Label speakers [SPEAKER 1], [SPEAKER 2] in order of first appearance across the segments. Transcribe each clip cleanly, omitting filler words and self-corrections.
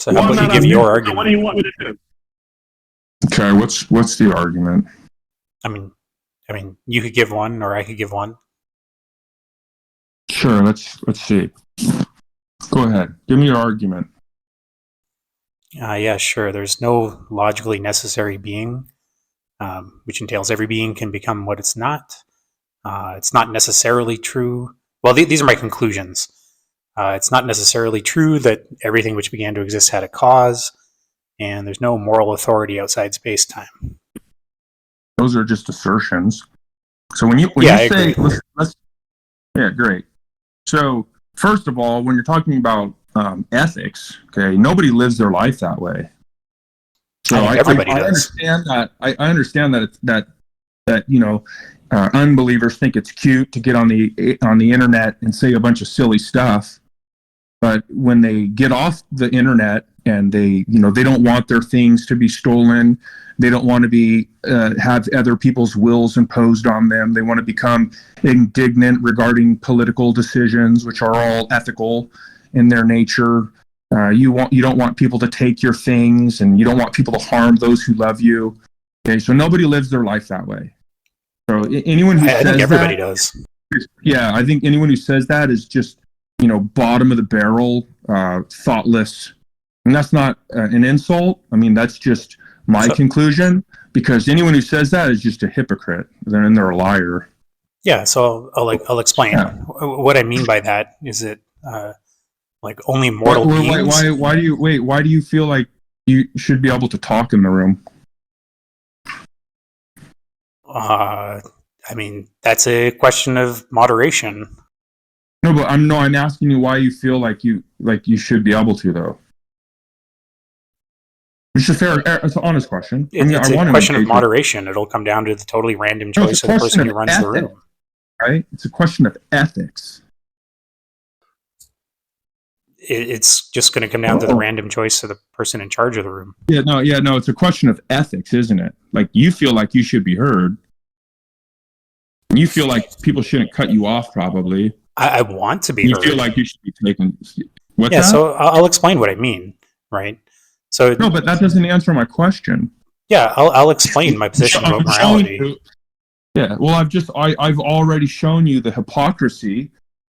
[SPEAKER 1] So how about you give your argument?
[SPEAKER 2] What do you want me to do?
[SPEAKER 3] Okay, what's the argument?
[SPEAKER 1] I mean, you could give one, or I could give one.
[SPEAKER 3] Sure, let's see. Go ahead. Give me your argument.
[SPEAKER 1] Yeah, sure. There's no logically necessary being, which entails every being can become what it's not. It's not necessarily true. Well, these are my conclusions. It's not necessarily true that everything which began to exist had a cause, and there's no moral authority outside space-time.
[SPEAKER 3] Those are just assertions. So when you
[SPEAKER 1] I
[SPEAKER 3] say,
[SPEAKER 1] agree.
[SPEAKER 3] yeah, great. So first of all, when you're talking about ethics, okay, nobody lives their life that way. So
[SPEAKER 1] everybody does.
[SPEAKER 3] Understand that. I understand that unbelievers think it's cute to get on the internet and say a bunch of silly stuff, but when they get off the internet and they don't want their things to be stolen, they don't want to be have other people's wills imposed on them. They want to become indignant regarding political decisions, which are all ethical in their nature. You don't want people to take your things, and you don't want people to harm those who love you. Okay, so nobody lives their life that way. So anyone who says
[SPEAKER 1] think everybody
[SPEAKER 3] that,
[SPEAKER 1] does.
[SPEAKER 3] Yeah, I think anyone who says that is just bottom of the barrel, thoughtless, and that's not an insult. I mean, that's just my conclusion, because anyone who says that is just a hypocrite. They're a liar.
[SPEAKER 1] Yeah, so I'll explain.
[SPEAKER 3] Yeah.
[SPEAKER 1] What I mean by that is that only mortal beings.
[SPEAKER 3] Why do you feel like you should be able to talk in the room?
[SPEAKER 1] That's a question of moderation.
[SPEAKER 3] No, but I'm asking you why you feel like you should be able to, though. It's it's an honest question.
[SPEAKER 1] It's a question of moderation. It'll come down to the totally random choice of the person who runs the room.
[SPEAKER 3] Right? It's a question of ethics.
[SPEAKER 1] It's just going to come down to the random choice of the person in charge of the room.
[SPEAKER 3] Yeah, no, it's a question of ethics, isn't it? Like, you feel like you should be heard. You feel like people shouldn't cut you off, probably.
[SPEAKER 1] I want to be heard.
[SPEAKER 3] You feel like you should be taken.
[SPEAKER 1] What's that? So I'll explain what I mean, right? So
[SPEAKER 3] no, but that doesn't answer my question.
[SPEAKER 1] Yeah, I'll explain my position about morality.
[SPEAKER 3] Yeah, well, I've already shown you the hypocrisy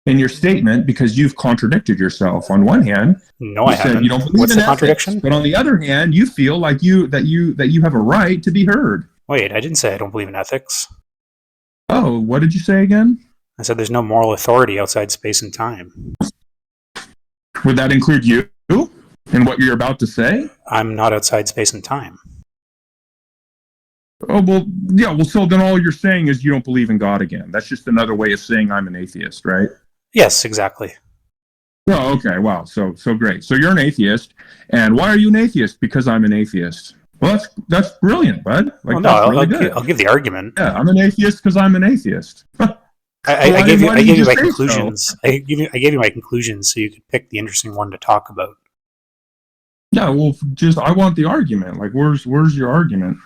[SPEAKER 3] in your statement, because you've contradicted yourself. On one hand,
[SPEAKER 1] no, I haven't.
[SPEAKER 3] You don't believe
[SPEAKER 1] What's
[SPEAKER 3] in
[SPEAKER 1] the contradiction?
[SPEAKER 3] Ethics, but on the other hand, you feel like you have a right to be heard.
[SPEAKER 1] Wait, I didn't say I don't believe in ethics.
[SPEAKER 3] Oh, what did you say again?
[SPEAKER 1] I said there's no moral authority outside space and time.
[SPEAKER 3] Would that include you and what you're about to say?
[SPEAKER 1] I'm not outside space and time.
[SPEAKER 3] Oh, well, yeah. Well, so then all you're saying is you don't believe in God again. That's just another way of saying I'm an atheist, right?
[SPEAKER 1] Yes, exactly.
[SPEAKER 3] Oh, okay. Wow. So great. So you're an atheist. And why are you an atheist? Because I'm an atheist. Well, that's brilliant, bud.
[SPEAKER 1] I'll give the argument.
[SPEAKER 3] Yeah, I'm an atheist because I'm an atheist.
[SPEAKER 1] I gave you my conclusions. So? I gave you my conclusions so you could pick the interesting one to talk about.
[SPEAKER 3] Yeah, well, I want the argument. Like, where's your argument?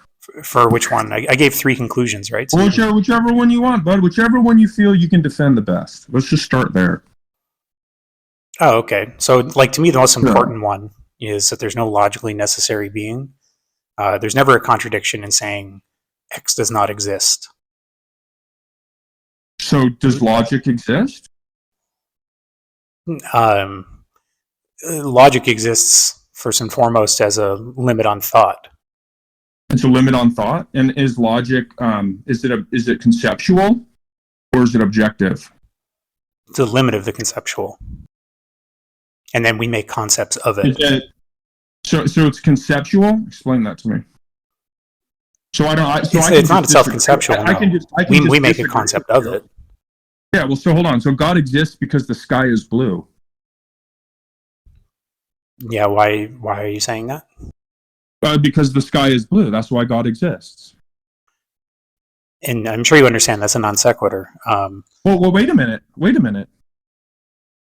[SPEAKER 1] For which one? I gave 3 conclusions, right? So
[SPEAKER 3] whichever one you want, bud. Whichever one you feel you can defend the best. Let's just start there.
[SPEAKER 1] Oh, okay. So, to me, the most important one is that there's no logically necessary being. There's never a contradiction in saying X does not exist.
[SPEAKER 3] So, does logic exist?
[SPEAKER 1] Logic exists first and foremost as a limit on thought.
[SPEAKER 3] It's a limit on thought, and is logic is it conceptual or is it objective?
[SPEAKER 1] It's a limit of the conceptual, and then we make concepts of it.
[SPEAKER 3] So it's conceptual. Explain that to me. So I don't.
[SPEAKER 1] It's not itself conceptual. We make a concept of it.
[SPEAKER 3] Yeah. Well, so hold on. So God exists because the sky is blue.
[SPEAKER 1] Yeah. Why are you saying that?
[SPEAKER 3] Because the sky is blue. That's why God exists.
[SPEAKER 1] And I'm sure you understand that's a non sequitur.
[SPEAKER 3] Well, wait a minute.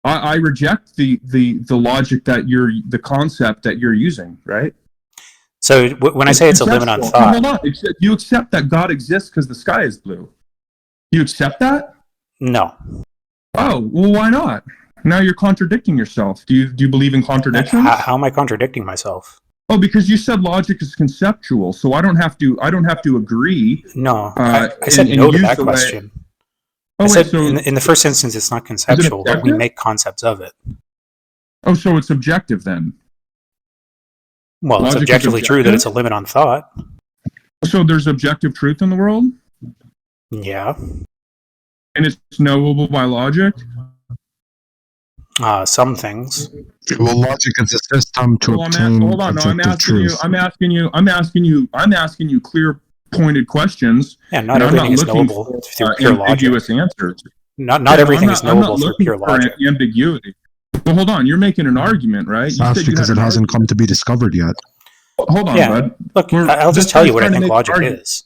[SPEAKER 3] I reject the logic that the concept that you're using, right?
[SPEAKER 1] So when I say it's a limit on thought,
[SPEAKER 3] hold on. You accept that God exists because the sky is blue. You accept that?
[SPEAKER 1] No.
[SPEAKER 3] Oh, well, why not? Now you're contradicting yourself. Do you believe in contradictions?
[SPEAKER 1] How am I contradicting myself?
[SPEAKER 3] Oh, because you said logic is conceptual, so I don't have to agree.
[SPEAKER 1] No, I said no to that question. I said
[SPEAKER 3] so
[SPEAKER 1] in the first instance, it's not conceptual, but we make concepts of it.
[SPEAKER 3] Oh, so it's objective then?
[SPEAKER 1] Well, logic it's objectively true that it's a limit on thought.
[SPEAKER 3] So there's objective truth in the world?
[SPEAKER 1] Yeah.
[SPEAKER 3] And it's knowable by logic?
[SPEAKER 1] Some things.
[SPEAKER 2] Well, logic is a system to obtain objective truth.
[SPEAKER 3] I'm asking you clear, pointed questions.
[SPEAKER 1] Yeah, not everything is knowable through pure logic.
[SPEAKER 3] Ambiguous answers.
[SPEAKER 1] Not everything is knowable through pure logic.
[SPEAKER 3] Ambiguity. Well, hold on. You're making an argument, right?
[SPEAKER 2] That's because it hasn't come to be discovered yet.
[SPEAKER 3] Hold on, bud.
[SPEAKER 1] Look, I'll just tell you what I think logic is.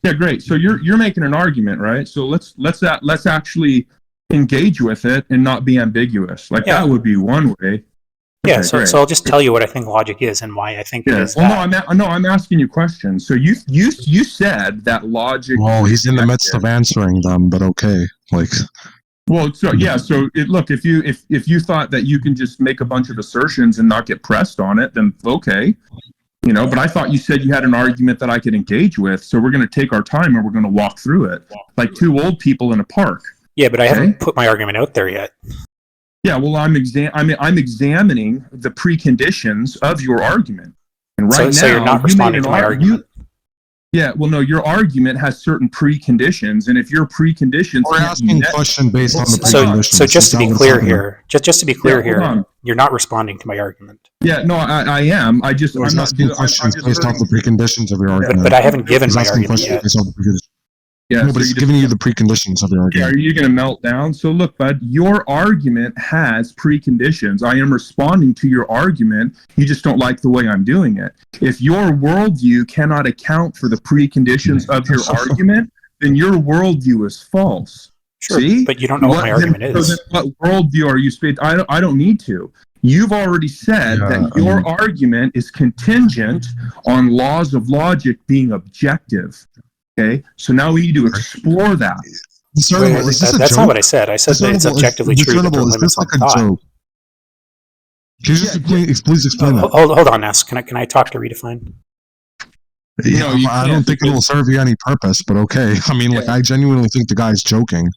[SPEAKER 3] Yeah, great. So you're making an argument, right? So let's actually engage with it and not be ambiguous. That would be one way.
[SPEAKER 1] Yeah, so I'll just tell you what I think logic is and why I think it is.
[SPEAKER 3] Well, I'm asking you questions. So you said that logic.
[SPEAKER 2] Well, he's in the midst of answering them, but okay,
[SPEAKER 3] Well, so look, if you thought that you can just make a bunch of assertions and not get pressed on it, then okay, But I thought you said you had an argument that I could engage with, so we're going to take our time and we're going to walk through it like two old people in a park.
[SPEAKER 1] Yeah, but I haven't put my argument out there yet.
[SPEAKER 3] Yeah, well, I'm examining the preconditions of your argument, and right now,
[SPEAKER 1] so you're not responding to my argument.
[SPEAKER 3] Yeah, well, no, your argument has certain preconditions, and if your preconditions,
[SPEAKER 2] we're asking a question based on the preconditions.
[SPEAKER 1] So just to be clear here, you're not responding to my argument.
[SPEAKER 3] Yeah, no, I am. I'm
[SPEAKER 2] asking questions based off the preconditions of your argument.
[SPEAKER 1] But I haven't given my argument yet.
[SPEAKER 3] Yeah,
[SPEAKER 2] no, but it's giving you the preconditions of your argument.
[SPEAKER 3] Yeah, are you going to melt down? So look, bud, your argument has preconditions. I am responding to your argument. You just don't like the way I'm doing it. If your worldview cannot account for the preconditions of your argument, then your worldview is false.
[SPEAKER 1] Sure,
[SPEAKER 3] see?
[SPEAKER 1] But you don't know what my argument is.
[SPEAKER 3] So what worldview are you speaking? I don't need to. You've already said that your argument is contingent on laws of logic being objective. Okay, so now we need to explore that.
[SPEAKER 1] That's not what I said. I said that it's objectively true that there are limits on thought.
[SPEAKER 2] Can you just please explain that?
[SPEAKER 1] Hold on, Ness. Can I talk to Redefine?
[SPEAKER 2] I don't think it will serve you any purpose, but okay. I mean, I genuinely think the guy's joking.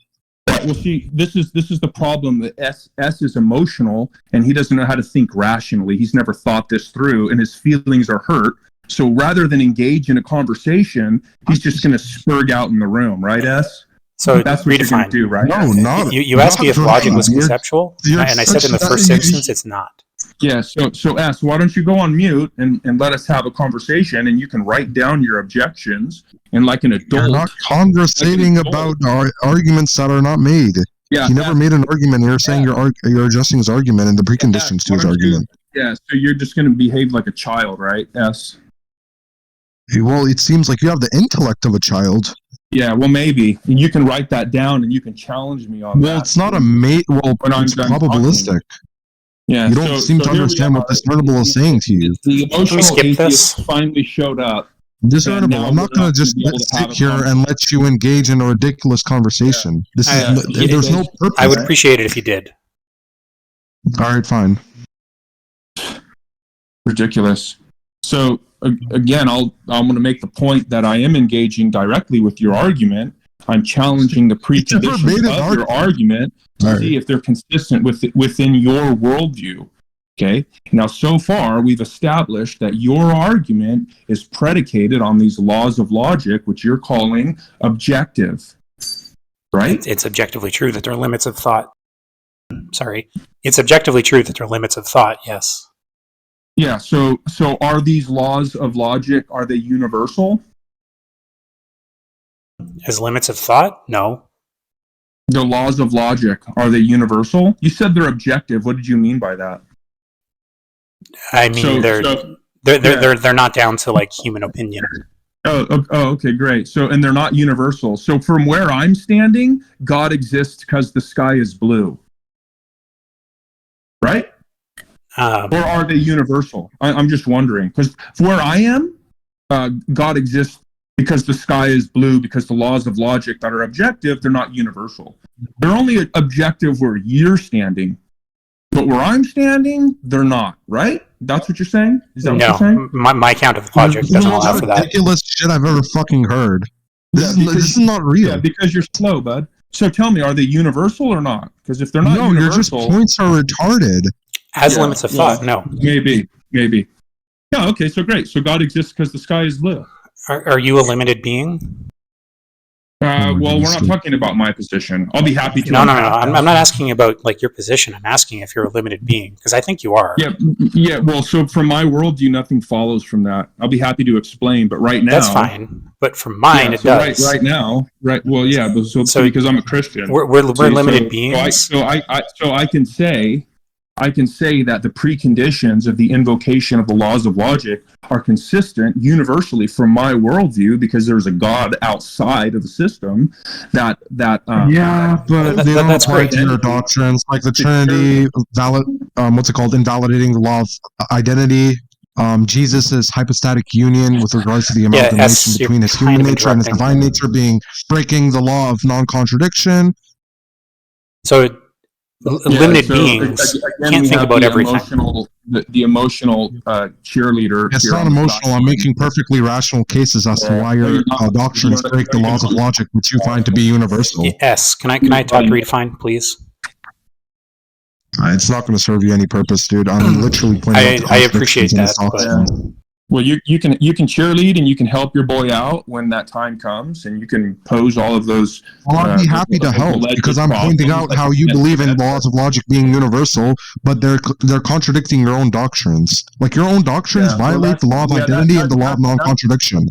[SPEAKER 3] Well, see, this is the problem. That S is emotional, and he doesn't know how to think rationally. He's never thought this through, and his feelings are hurt. So rather than engage in a conversation, he's just going to spurg out in the room, right, S?
[SPEAKER 1] So
[SPEAKER 3] that's what you're going to do, right?
[SPEAKER 2] No, not.
[SPEAKER 1] You asked me if logic was conceptual, and I said in the first instance it's not.
[SPEAKER 3] Yeah, so S, why don't you go on mute and let us have a conversation, and you can write down your objections, and like an adult.
[SPEAKER 2] You're not conversating about arguments that are not made.
[SPEAKER 3] Yeah,
[SPEAKER 2] he never made an argument. You're saying you're adjusting his argument and the preconditions to his argument.
[SPEAKER 3] Yeah, so you're just going to behave like a child, right, S?
[SPEAKER 2] Well, it seems like you have the intellect of a child.
[SPEAKER 3] Yeah, well, maybe. And you can write that down and you can challenge me on that.
[SPEAKER 2] Well, it's not a it's probabilistic.
[SPEAKER 3] Yeah,
[SPEAKER 2] you don't seem to understand what discernible is saying to you.
[SPEAKER 3] The emotional atheist finally showed up.
[SPEAKER 2] Discernible. I'm not going to just sit here and let you engage in a ridiculous conversation. There's no purpose.
[SPEAKER 1] I would appreciate it if you did.
[SPEAKER 2] All right, fine.
[SPEAKER 3] Ridiculous. So again, I'm going to make the point that I am engaging directly with your argument. I'm challenging the preconditions of your argument to see if they're consistent within your worldview. Okay. Now, so far, we've established that your argument is predicated on these laws of logic, which you're calling objective. Right?
[SPEAKER 1] It's objectively true that there are limits of thought. Sorry. It's objectively true that there are limits of thought, yes.
[SPEAKER 3] Yeah, so are these laws of logic, are they universal?
[SPEAKER 1] As limits of thought? No.
[SPEAKER 3] The laws of logic, are they universal? You said they're objective. What did you mean by that?
[SPEAKER 1] I mean, they're not down to like human opinion.
[SPEAKER 3] Oh, okay, great. So, and they're not universal. So from where I'm standing, God exists because the sky is blue. Right? Or are they universal? I'm just wondering. Because where I am, God exists because the sky is blue, because the laws of logic that are objective, they're not universal. They're only objective where you're standing, but where I'm standing, they're not, right? That's what you're saying? Is that what you're saying?
[SPEAKER 1] My account of logic
[SPEAKER 2] This is the
[SPEAKER 1] doesn't
[SPEAKER 2] most
[SPEAKER 1] allow for that.
[SPEAKER 2] ridiculous shit I've ever fucking heard. This is not real.
[SPEAKER 3] Yeah, because you're slow, bud. So tell me, are they universal or not? Because if they're not universal...
[SPEAKER 2] your points are retarded.
[SPEAKER 1] Has limits of thought, no.
[SPEAKER 3] Maybe. Yeah, okay, so great. So God exists because the sky is blue.
[SPEAKER 1] Are you a limited being?
[SPEAKER 3] Well, we're not talking about my position. I'll be happy to.
[SPEAKER 1] No. I'm not asking about like your position. I'm asking if you're a limited being, because I think you are.
[SPEAKER 3] Yeah. Well, so from my worldview, nothing follows from that. I'll be happy to explain, but right now,
[SPEAKER 1] that's fine. But from mine, it does.
[SPEAKER 3] Right now, right. Well, yeah. So because I'm a Christian,
[SPEAKER 1] we're limited beings.
[SPEAKER 3] So I can say that the preconditions of the invocation of the laws of logic are consistent universally from my worldview, because there's a God outside of the system that
[SPEAKER 2] but they don't apply to your doctrines, like the Trinity, invalidating the law of identity. Jesus' hypostatic union with regards to the amalgamation between his human nature and his divine nature being breaking the law of non-contradiction.
[SPEAKER 1] So limited beings can't think about everything.
[SPEAKER 3] The emotional cheerleader.
[SPEAKER 2] It's not emotional. I'm making perfectly rational cases as to why your doctrines break the laws of logic, which you find to be universal.
[SPEAKER 1] Yes. Can I talk to Redefine, please?
[SPEAKER 2] It's not going to serve you any purpose, dude. I'm literally pointing out
[SPEAKER 1] I appreciate that.
[SPEAKER 3] Well, you can cheerlead and you can help your boy out when that time comes, and you can pose all of those.
[SPEAKER 2] Well, I'd be happy to help, because I'm pointing out how you believe in laws of logic being universal, but they're contradicting your own doctrines. Like, your own doctrines violate the law of identity and the law of non-contradiction.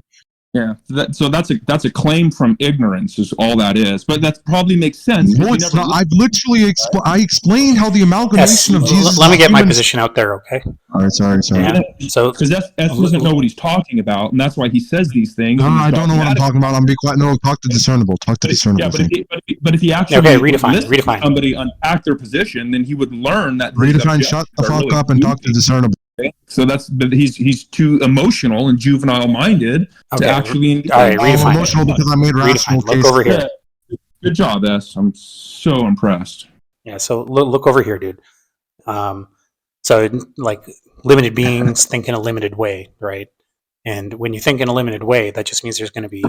[SPEAKER 3] Yeah, so that's a claim from ignorance, is all that is. But that probably makes sense.
[SPEAKER 2] No, it's not. I've literally explained how the amalgamation of Jesus.
[SPEAKER 1] Let me get my position out there, okay?
[SPEAKER 2] All right, sorry.
[SPEAKER 1] Yeah. So
[SPEAKER 3] because S doesn't know what he's talking about, and that's why he says these things.
[SPEAKER 2] No, I don't know what I'm talking about. I'm be quiet. No, talk to discernible. Talk to discernible.
[SPEAKER 3] Yeah, but if he actually
[SPEAKER 1] redefine
[SPEAKER 3] somebody unpack their position, then he would learn that.
[SPEAKER 2] Redefine, shut the fuck up and talk to discernible.
[SPEAKER 3] So he's too emotional and juvenile minded to actually.
[SPEAKER 1] All right, Redefine.
[SPEAKER 2] I'm emotional because I made rational cases.
[SPEAKER 1] Look over here.
[SPEAKER 3] Good job, S. I'm so impressed.
[SPEAKER 1] Yeah. So look over here, dude. So like limited beings think in a limited way, right? And when you think in a limited way, that just means there's going to be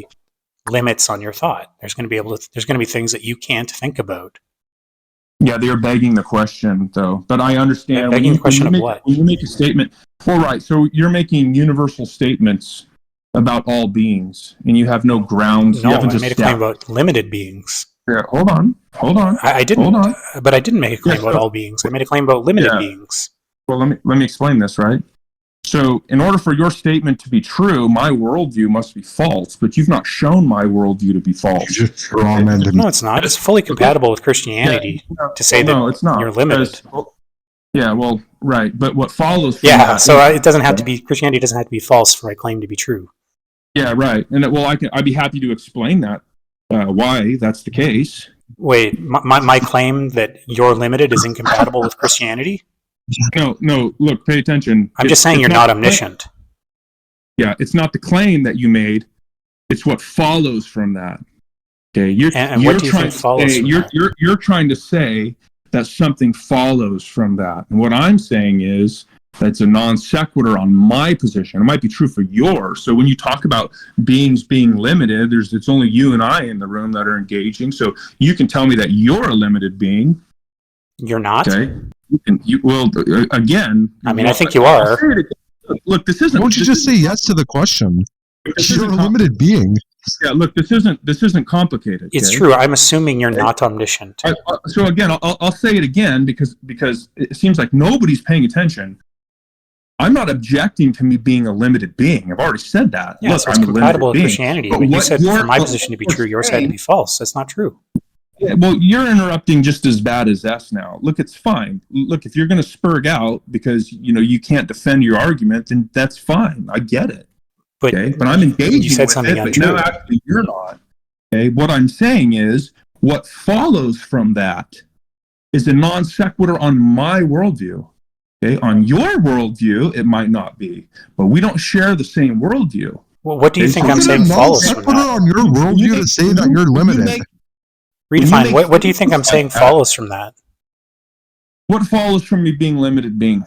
[SPEAKER 1] limits on your thought. There's going to be things that you can't think about.
[SPEAKER 3] Yeah, they're begging the question, though. But I understand
[SPEAKER 1] begging the question of what?
[SPEAKER 3] When you make a statement, all right. So you're making universal statements about all beings, and you have no grounds.
[SPEAKER 1] No, I made a claim about limited beings.
[SPEAKER 3] Yeah, hold on.
[SPEAKER 1] I didn't.
[SPEAKER 3] Hold on.
[SPEAKER 1] But I didn't make a claim about all beings. I made a claim about limited beings.
[SPEAKER 3] Well, let me explain this, right? So, in order for your statement to be true, my worldview must be false. But you've not shown my worldview to be false.
[SPEAKER 1] No, it's not. It's fully compatible with Christianity to say that
[SPEAKER 3] it's not.
[SPEAKER 1] You're limited.
[SPEAKER 3] Yeah, well, right. But what follows from
[SPEAKER 1] it doesn't have to be, Christianity doesn't have to be false for my claim to be true.
[SPEAKER 3] Yeah, right. And I'd be happy to explain that, why that's the case.
[SPEAKER 1] Wait, my claim that you're limited is incompatible with Christianity?
[SPEAKER 3] No, look, pay attention.
[SPEAKER 1] I'm just saying you're not omniscient.
[SPEAKER 3] Yeah, it's not the claim that you made. It's what follows from that. Okay,
[SPEAKER 1] what do you think follows from that?
[SPEAKER 3] You're trying to say that something follows from that. And what I'm saying is that's a non sequitur on my position. It might be true for yours. So when you talk about beings being limited, it's only you and I in the room that are engaging. So you can tell me that you're a limited being.
[SPEAKER 1] You're not?
[SPEAKER 3] Okay. Again.
[SPEAKER 1] I think you are.
[SPEAKER 3] Look, this isn't.
[SPEAKER 2] Won't you just say yes to the question? You're a limited being.
[SPEAKER 3] Yeah, look, this isn't complicated.
[SPEAKER 1] It's true. I'm assuming you're not omniscient.
[SPEAKER 3] So again, I'll say it again because it seems like nobody's paying attention. I'm not objecting to me being a limited being. I've already said that.
[SPEAKER 1] Yeah, so it's compatible with Christianity. But you said for my position to be true, yours had to be false. That's not true.
[SPEAKER 3] Yeah, well, you're interrupting just as bad as S now. Look, it's fine. Look, if you're going to spurg out because you can't defend your argument, then that's fine. I get it. But I'm engaging.
[SPEAKER 1] You said
[SPEAKER 3] with
[SPEAKER 1] something
[SPEAKER 3] it,
[SPEAKER 1] untrue.
[SPEAKER 3] But now actually you're not. Okay, what I'm saying is what follows from that is a non sequitur on my worldview. Okay, on your worldview, it might not be, but we don't share the same worldview.
[SPEAKER 1] Well, what do you think
[SPEAKER 3] so
[SPEAKER 1] I'm
[SPEAKER 2] Is it a
[SPEAKER 1] saying follows from
[SPEAKER 2] non-sequitur
[SPEAKER 1] that?
[SPEAKER 2] on your worldview to say that you're limited?
[SPEAKER 1] Redefine. What do you think I'm saying follows from that?
[SPEAKER 3] What follows from me being limited being?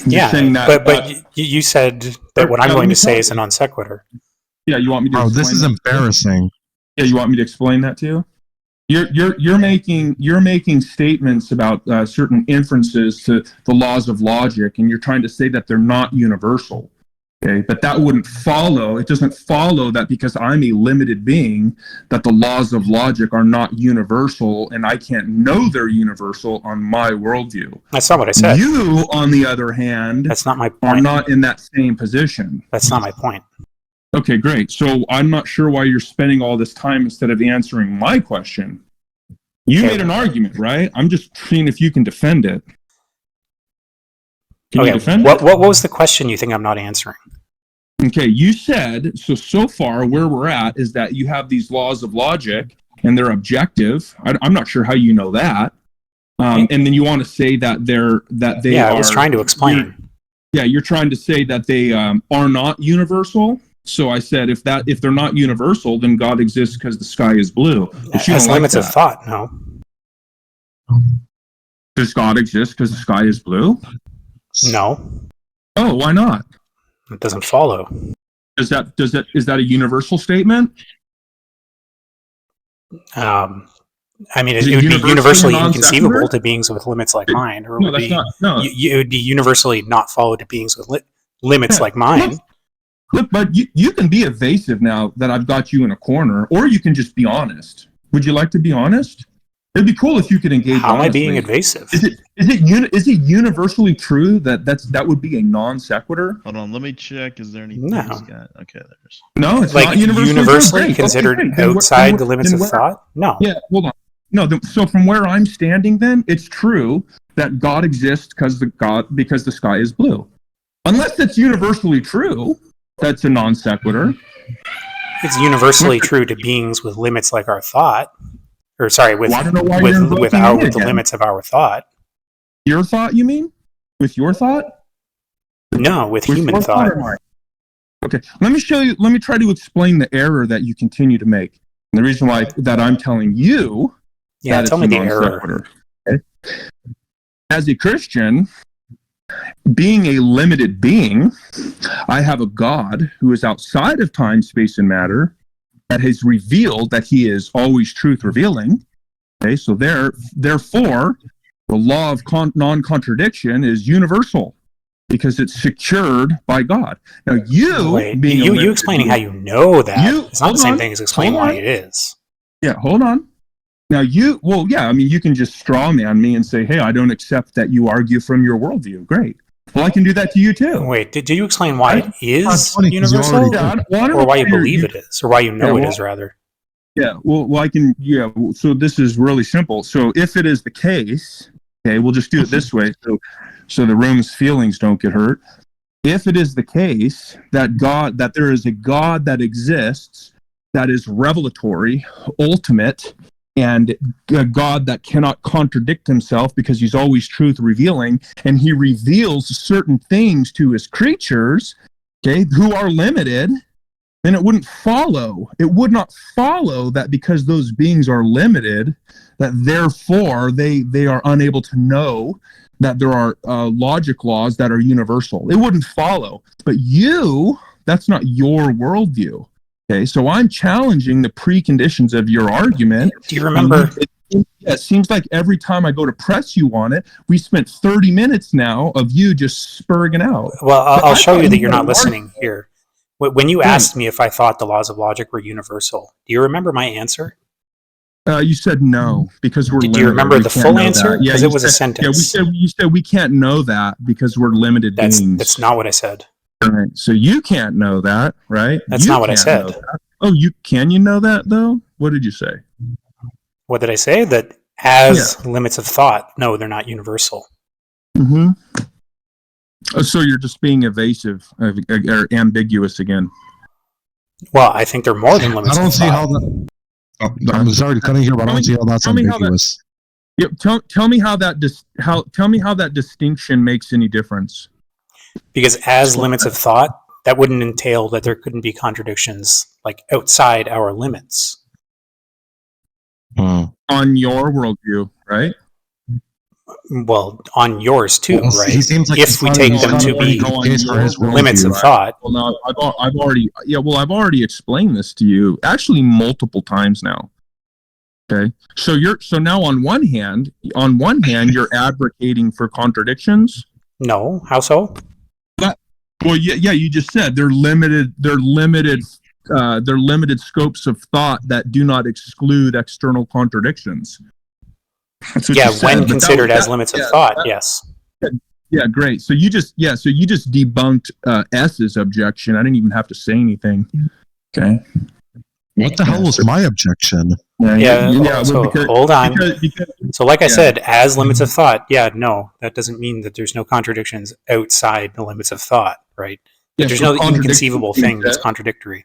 [SPEAKER 1] Yeah,
[SPEAKER 3] saying that,
[SPEAKER 1] but you said that what I'm going to say is a non sequitur.
[SPEAKER 3] Yeah, you want me to?
[SPEAKER 2] Oh, this is embarrassing.
[SPEAKER 3] Yeah, you want me to explain that to you? You're making statements about certain inferences to the laws of logic, and you're trying to say that they're not universal. Okay, but that wouldn't follow. It doesn't follow that because I'm a limited being, that the laws of logic are not universal, and I can't know they're universal on my worldview.
[SPEAKER 1] That's not what I said.
[SPEAKER 3] You, on the other hand,
[SPEAKER 1] that's not my point.
[SPEAKER 3] Are not in that same position.
[SPEAKER 1] That's not my point.
[SPEAKER 3] Okay, great. So I'm not sure why you're spending all this time instead of answering my question. You made an argument, right? I'm just seeing if you can defend it. Can you defend
[SPEAKER 1] it? What was the question you think I'm not answering?
[SPEAKER 3] Okay, you said, so far where we're at is that you have these laws of logic and they're objective. I'm not sure how you know that. And then you want to say that they are.
[SPEAKER 1] Yeah, I was trying to explain.
[SPEAKER 3] You're trying to say that they are not universal. So I said, if they're not universal, then God exists because the sky is blue.
[SPEAKER 1] As limits of thought, no.
[SPEAKER 3] Does God exist because the sky is blue?
[SPEAKER 1] No.
[SPEAKER 3] Oh, why not?
[SPEAKER 1] It doesn't follow.
[SPEAKER 3] Is that a universal statement?
[SPEAKER 1] I mean, it would be universally inconceivable to beings with limits like mine, or it would be universally not follow to beings with limits like mine.
[SPEAKER 3] Look, but you can be evasive now that I've got you in a corner, or you can just be honest. Would you like to be honest? It'd be cool if you could engage.
[SPEAKER 1] How am I being evasive?
[SPEAKER 3] Is it universally true that would be a non sequitur?
[SPEAKER 4] Hold on, let me check. Is there anything?
[SPEAKER 1] No.
[SPEAKER 4] Okay, there's.
[SPEAKER 3] No, it's
[SPEAKER 1] like
[SPEAKER 3] not
[SPEAKER 1] universally considered outside the limits of thought. No.
[SPEAKER 3] Yeah, hold on. No, so from where I'm standing, then it's true that God exists because the sky is blue. Unless it's universally true, that's a non sequitur.
[SPEAKER 1] It's universally true to beings with limits like our thought. Or sorry, without the limits of our thought.
[SPEAKER 3] Your thought, you mean? With your thought?
[SPEAKER 1] No, with human thought.
[SPEAKER 3] Okay, let me try to explain the error that you continue to make. And the reason why that I'm telling you that
[SPEAKER 1] tell me the error.
[SPEAKER 3] Okay? As a Christian, being a limited being, I have a God who is outside of time, space, and matter, that has revealed that he is always truth revealing. Okay, so therefore, the law of non-contradiction is universal because it's secured by God. Now, you
[SPEAKER 1] explaining how you know that it's not the same thing as explaining why it is.
[SPEAKER 3] Yeah, hold on. Now, you can just straw man me and say, hey, I don't accept that you argue from your worldview. Great. Well, I can do that to you too.
[SPEAKER 1] Wait, did you explain why it is universal, or why you believe it is, or why you know it is, rather?
[SPEAKER 3] Yeah, well, I can. Yeah, so this is really simple. So if it is the case, okay, we'll just do it this way, so the room's feelings don't get hurt. If it is the case that there is a God that exists, that is revelatory, ultimate, and a God that cannot contradict himself because he's always truth revealing, and he reveals certain things to his creatures, okay, who are limited, then it would not follow that because those beings are limited, that therefore they are unable to know that there are logic laws that are universal. It wouldn't follow. But that's not your worldview. Okay, so I'm challenging the preconditions of your argument.
[SPEAKER 1] Do you remember?
[SPEAKER 3] It seems like every time I go to press you on it, we spent 30 minutes now of you just spurring out.
[SPEAKER 1] Well, I'll show you that you're not listening here. When you asked me if I thought the laws of logic were universal, do you remember my answer?
[SPEAKER 3] You said no because we're.
[SPEAKER 1] Do you remember the full answer? Because it was a sentence.
[SPEAKER 3] Yeah, you said we can't know that because we're limited beings.
[SPEAKER 1] That's not what I said.
[SPEAKER 3] All right, so you can't know that, right?
[SPEAKER 1] That's not what I said.
[SPEAKER 3] Oh, can you know that though? What did you say?
[SPEAKER 1] What did I say? That as limits of thought, no, they're not universal.
[SPEAKER 3] Mm-hmm. So you're just being evasive or ambiguous again.
[SPEAKER 1] Well, I think they're more than limits. I don't see how that.
[SPEAKER 2] I'm sorry to cut in here, but I don't see how that's ambiguous.
[SPEAKER 3] Tell me how that distinction makes any difference.
[SPEAKER 1] Because as limits of thought, that wouldn't entail that there couldn't be contradictions like outside our limits.
[SPEAKER 3] On your worldview, right?
[SPEAKER 1] Well, on yours too,
[SPEAKER 2] Well,
[SPEAKER 1] right?
[SPEAKER 2] he seems like
[SPEAKER 1] if we take them to be limits of thought.
[SPEAKER 3] Well, now I've already explained this to you actually multiple times now. Okay, so now on one hand you're advocating for contradictions.
[SPEAKER 1] No, how so?
[SPEAKER 3] Well, yeah, you just said they're limited scopes of thought that do not exclude external contradictions.
[SPEAKER 1] Yeah, when considered as limits of thought, yes.
[SPEAKER 3] Yeah, great. So you just debunked S's objection. I didn't even have to say anything. Okay.
[SPEAKER 2] What the hell was my objection?
[SPEAKER 1] Hold on. So like I said, as limits of thought, no, that doesn't mean that there's no contradictions outside the limits of thought, right?
[SPEAKER 3] Yeah,
[SPEAKER 1] there's no inconceivable thing that's contradictory.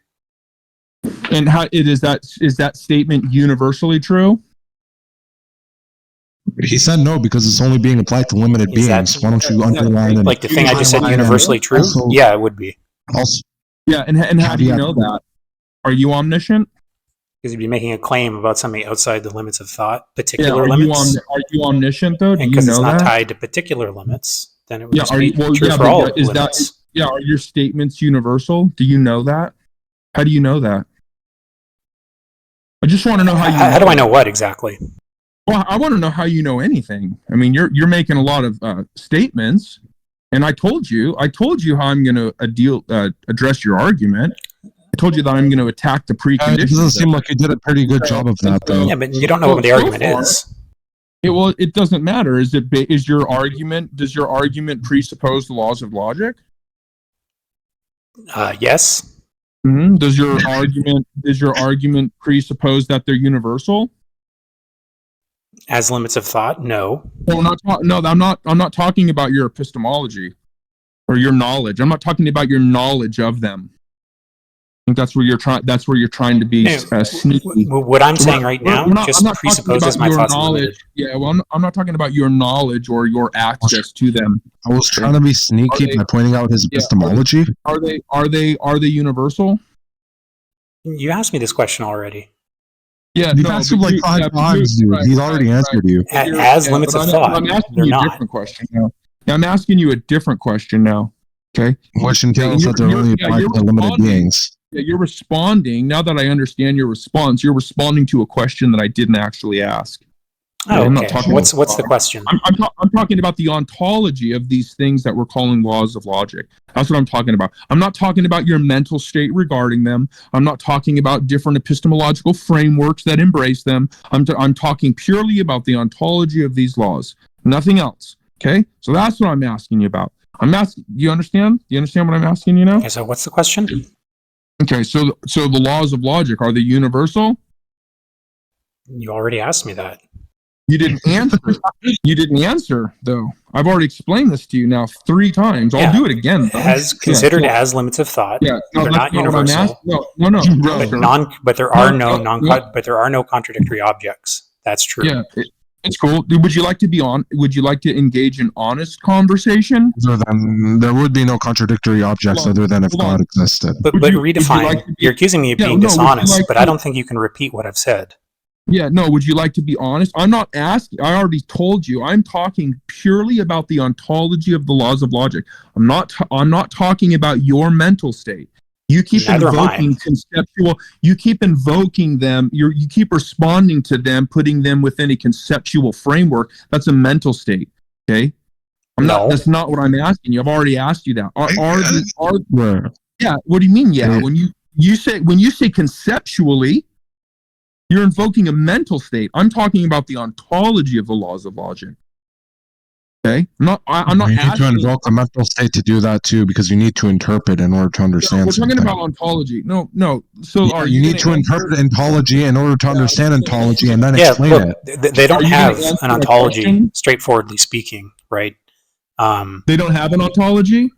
[SPEAKER 3] And how is that statement universally true?
[SPEAKER 2] He said no because it's only being applied to limited beings. Why don't you underline it?
[SPEAKER 1] Like the thing I just said, universally true? Also, yeah, it would be.
[SPEAKER 2] Also,
[SPEAKER 3] yeah, and how do you know that? Are you omniscient?
[SPEAKER 1] Because you'd be making a claim about something outside the limits of thought, particular limits.
[SPEAKER 3] Are you omniscient though? Do you know that?
[SPEAKER 1] Because it's not tied to particular limits, then it would just be true for all limits.
[SPEAKER 3] Are your statements universal? Do you know that? How do you know that? I just want to know how you
[SPEAKER 1] How do I know what exactly?
[SPEAKER 3] Well, I want to know how you know anything. I mean, you're making a lot of statements, and I told you how I'm going to address your argument. I told you that I'm going to attack the preconditions.
[SPEAKER 2] It doesn't seem like you did a pretty good job of that, though.
[SPEAKER 1] Yeah, but you don't know what the argument is.
[SPEAKER 3] It doesn't matter. Does your argument presuppose the laws of logic?
[SPEAKER 1] Yes.
[SPEAKER 3] Mm-hmm. Does your argument presuppose that they're universal?
[SPEAKER 1] As limits of thought, no.
[SPEAKER 3] Well, I'm not talking about your epistemology or your knowledge. I'm not talking about your knowledge of them. I think that's where you're trying to be sneaky.
[SPEAKER 1] What I'm saying right now just presupposes my thoughts are limited.
[SPEAKER 3] Yeah, well, I'm not talking about your knowledge or your access to them.
[SPEAKER 2] I was trying to be sneaky by pointing out his epistemology.
[SPEAKER 3] Are they universal?
[SPEAKER 1] You asked me this question already.
[SPEAKER 3] Yeah,
[SPEAKER 2] you've asked him like 5 times, dude. He's already answered you.
[SPEAKER 1] As limits of thought,
[SPEAKER 3] I'm asking you a different question now. I'm asking you a different question now. Okay.
[SPEAKER 2] Question tells that they're only applied to limited beings.
[SPEAKER 3] Yeah, you're responding. Now that I understand your response, you're responding to a question that I didn't actually ask.
[SPEAKER 1] Oh, okay. What's the question?
[SPEAKER 3] I'm talking about the ontology of these things that we're calling laws of logic. That's what I'm talking about. I'm not talking about your mental state regarding them. I'm not talking about different epistemological frameworks that embrace them. I'm talking purely about the ontology of these laws. Nothing else. Okay? So that's what I'm asking you about. I'm asking. Do you understand? Do you understand what I'm asking you now?
[SPEAKER 1] Okay, so what's the question?
[SPEAKER 3] Okay, so the laws of logic, are they universal?
[SPEAKER 1] You already asked me that.
[SPEAKER 3] You didn't answer. You didn't answer, though. I've already explained this to you now 3 times. I'll do it again. Though.
[SPEAKER 1] As considered as limits of thought.
[SPEAKER 3] Yeah, no,
[SPEAKER 1] they're not universal. But there are no contradictory objects. That's true.
[SPEAKER 3] Yeah, it's cool. Would you like to engage in honest conversation?
[SPEAKER 2] There would be no contradictory objects other than if God existed.
[SPEAKER 1] But redefine. You're accusing me of being dishonest, but I don't think you can repeat what I've said.
[SPEAKER 3] Yeah, no, would you like to be honest? I'm not asking. I already told you. I'm talking purely about the ontology of the laws of logic. I'm not talking about your mental state. You keep invoking conceptual. You keep invoking them. You keep responding to them, putting them within a conceptual framework. That's a mental state. Okay. That's not what I'm asking you. I've already asked you that. Yeah. What do you mean? Yeah. When you say conceptually, you're invoking a mental state. I'm talking about the ontology of the laws of logic. Okay, I'm not.
[SPEAKER 2] You need to invoke a mental state to do that too, because you need to interpret in order to understand.
[SPEAKER 3] We're talking about ontology. No. So
[SPEAKER 2] you need to interpret ontology in order to understand ontology and then explain it.
[SPEAKER 1] They don't have an ontology, straightforwardly speaking, right?
[SPEAKER 3] They don't have an ontology.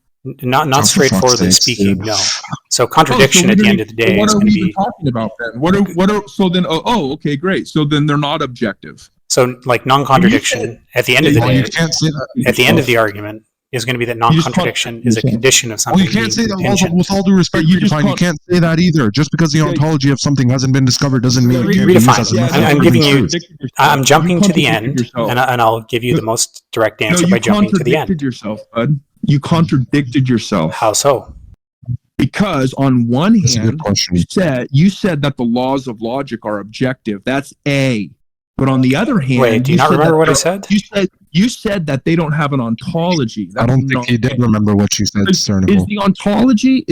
[SPEAKER 1] Not straightforwardly speaking, no. So contradiction at the end of the day is going to be.
[SPEAKER 3] What are we talking about then? So then? Okay, great. So then they're not objective.
[SPEAKER 1] So like non-contradiction at the end of the day. At the end of the argument, is going to be that non-contradiction is a condition of
[SPEAKER 2] Oh,
[SPEAKER 1] something.
[SPEAKER 2] you can't say that.
[SPEAKER 1] contingent.
[SPEAKER 2] With all due respect, Redefine, you can't say that either. Just because the ontology of something hasn't been discovered doesn't mean it can't be used as a method
[SPEAKER 1] I'm
[SPEAKER 2] for
[SPEAKER 1] giving
[SPEAKER 2] truth.
[SPEAKER 1] I'm jumping to the end, and I'll give you the most direct answer by jumping to the end.
[SPEAKER 3] You contradicted yourself, bud. You contradicted yourself.
[SPEAKER 1] How so?
[SPEAKER 3] Because on one
[SPEAKER 2] That's a good
[SPEAKER 3] hand,
[SPEAKER 2] question.
[SPEAKER 3] you said that the laws of logic are objective. That's A. But on the other hand,
[SPEAKER 1] Wait, do you not remember what I said?
[SPEAKER 3] You said that they don't have an ontology.
[SPEAKER 2] I don't think he did remember what you said, Cernical.
[SPEAKER 3] Is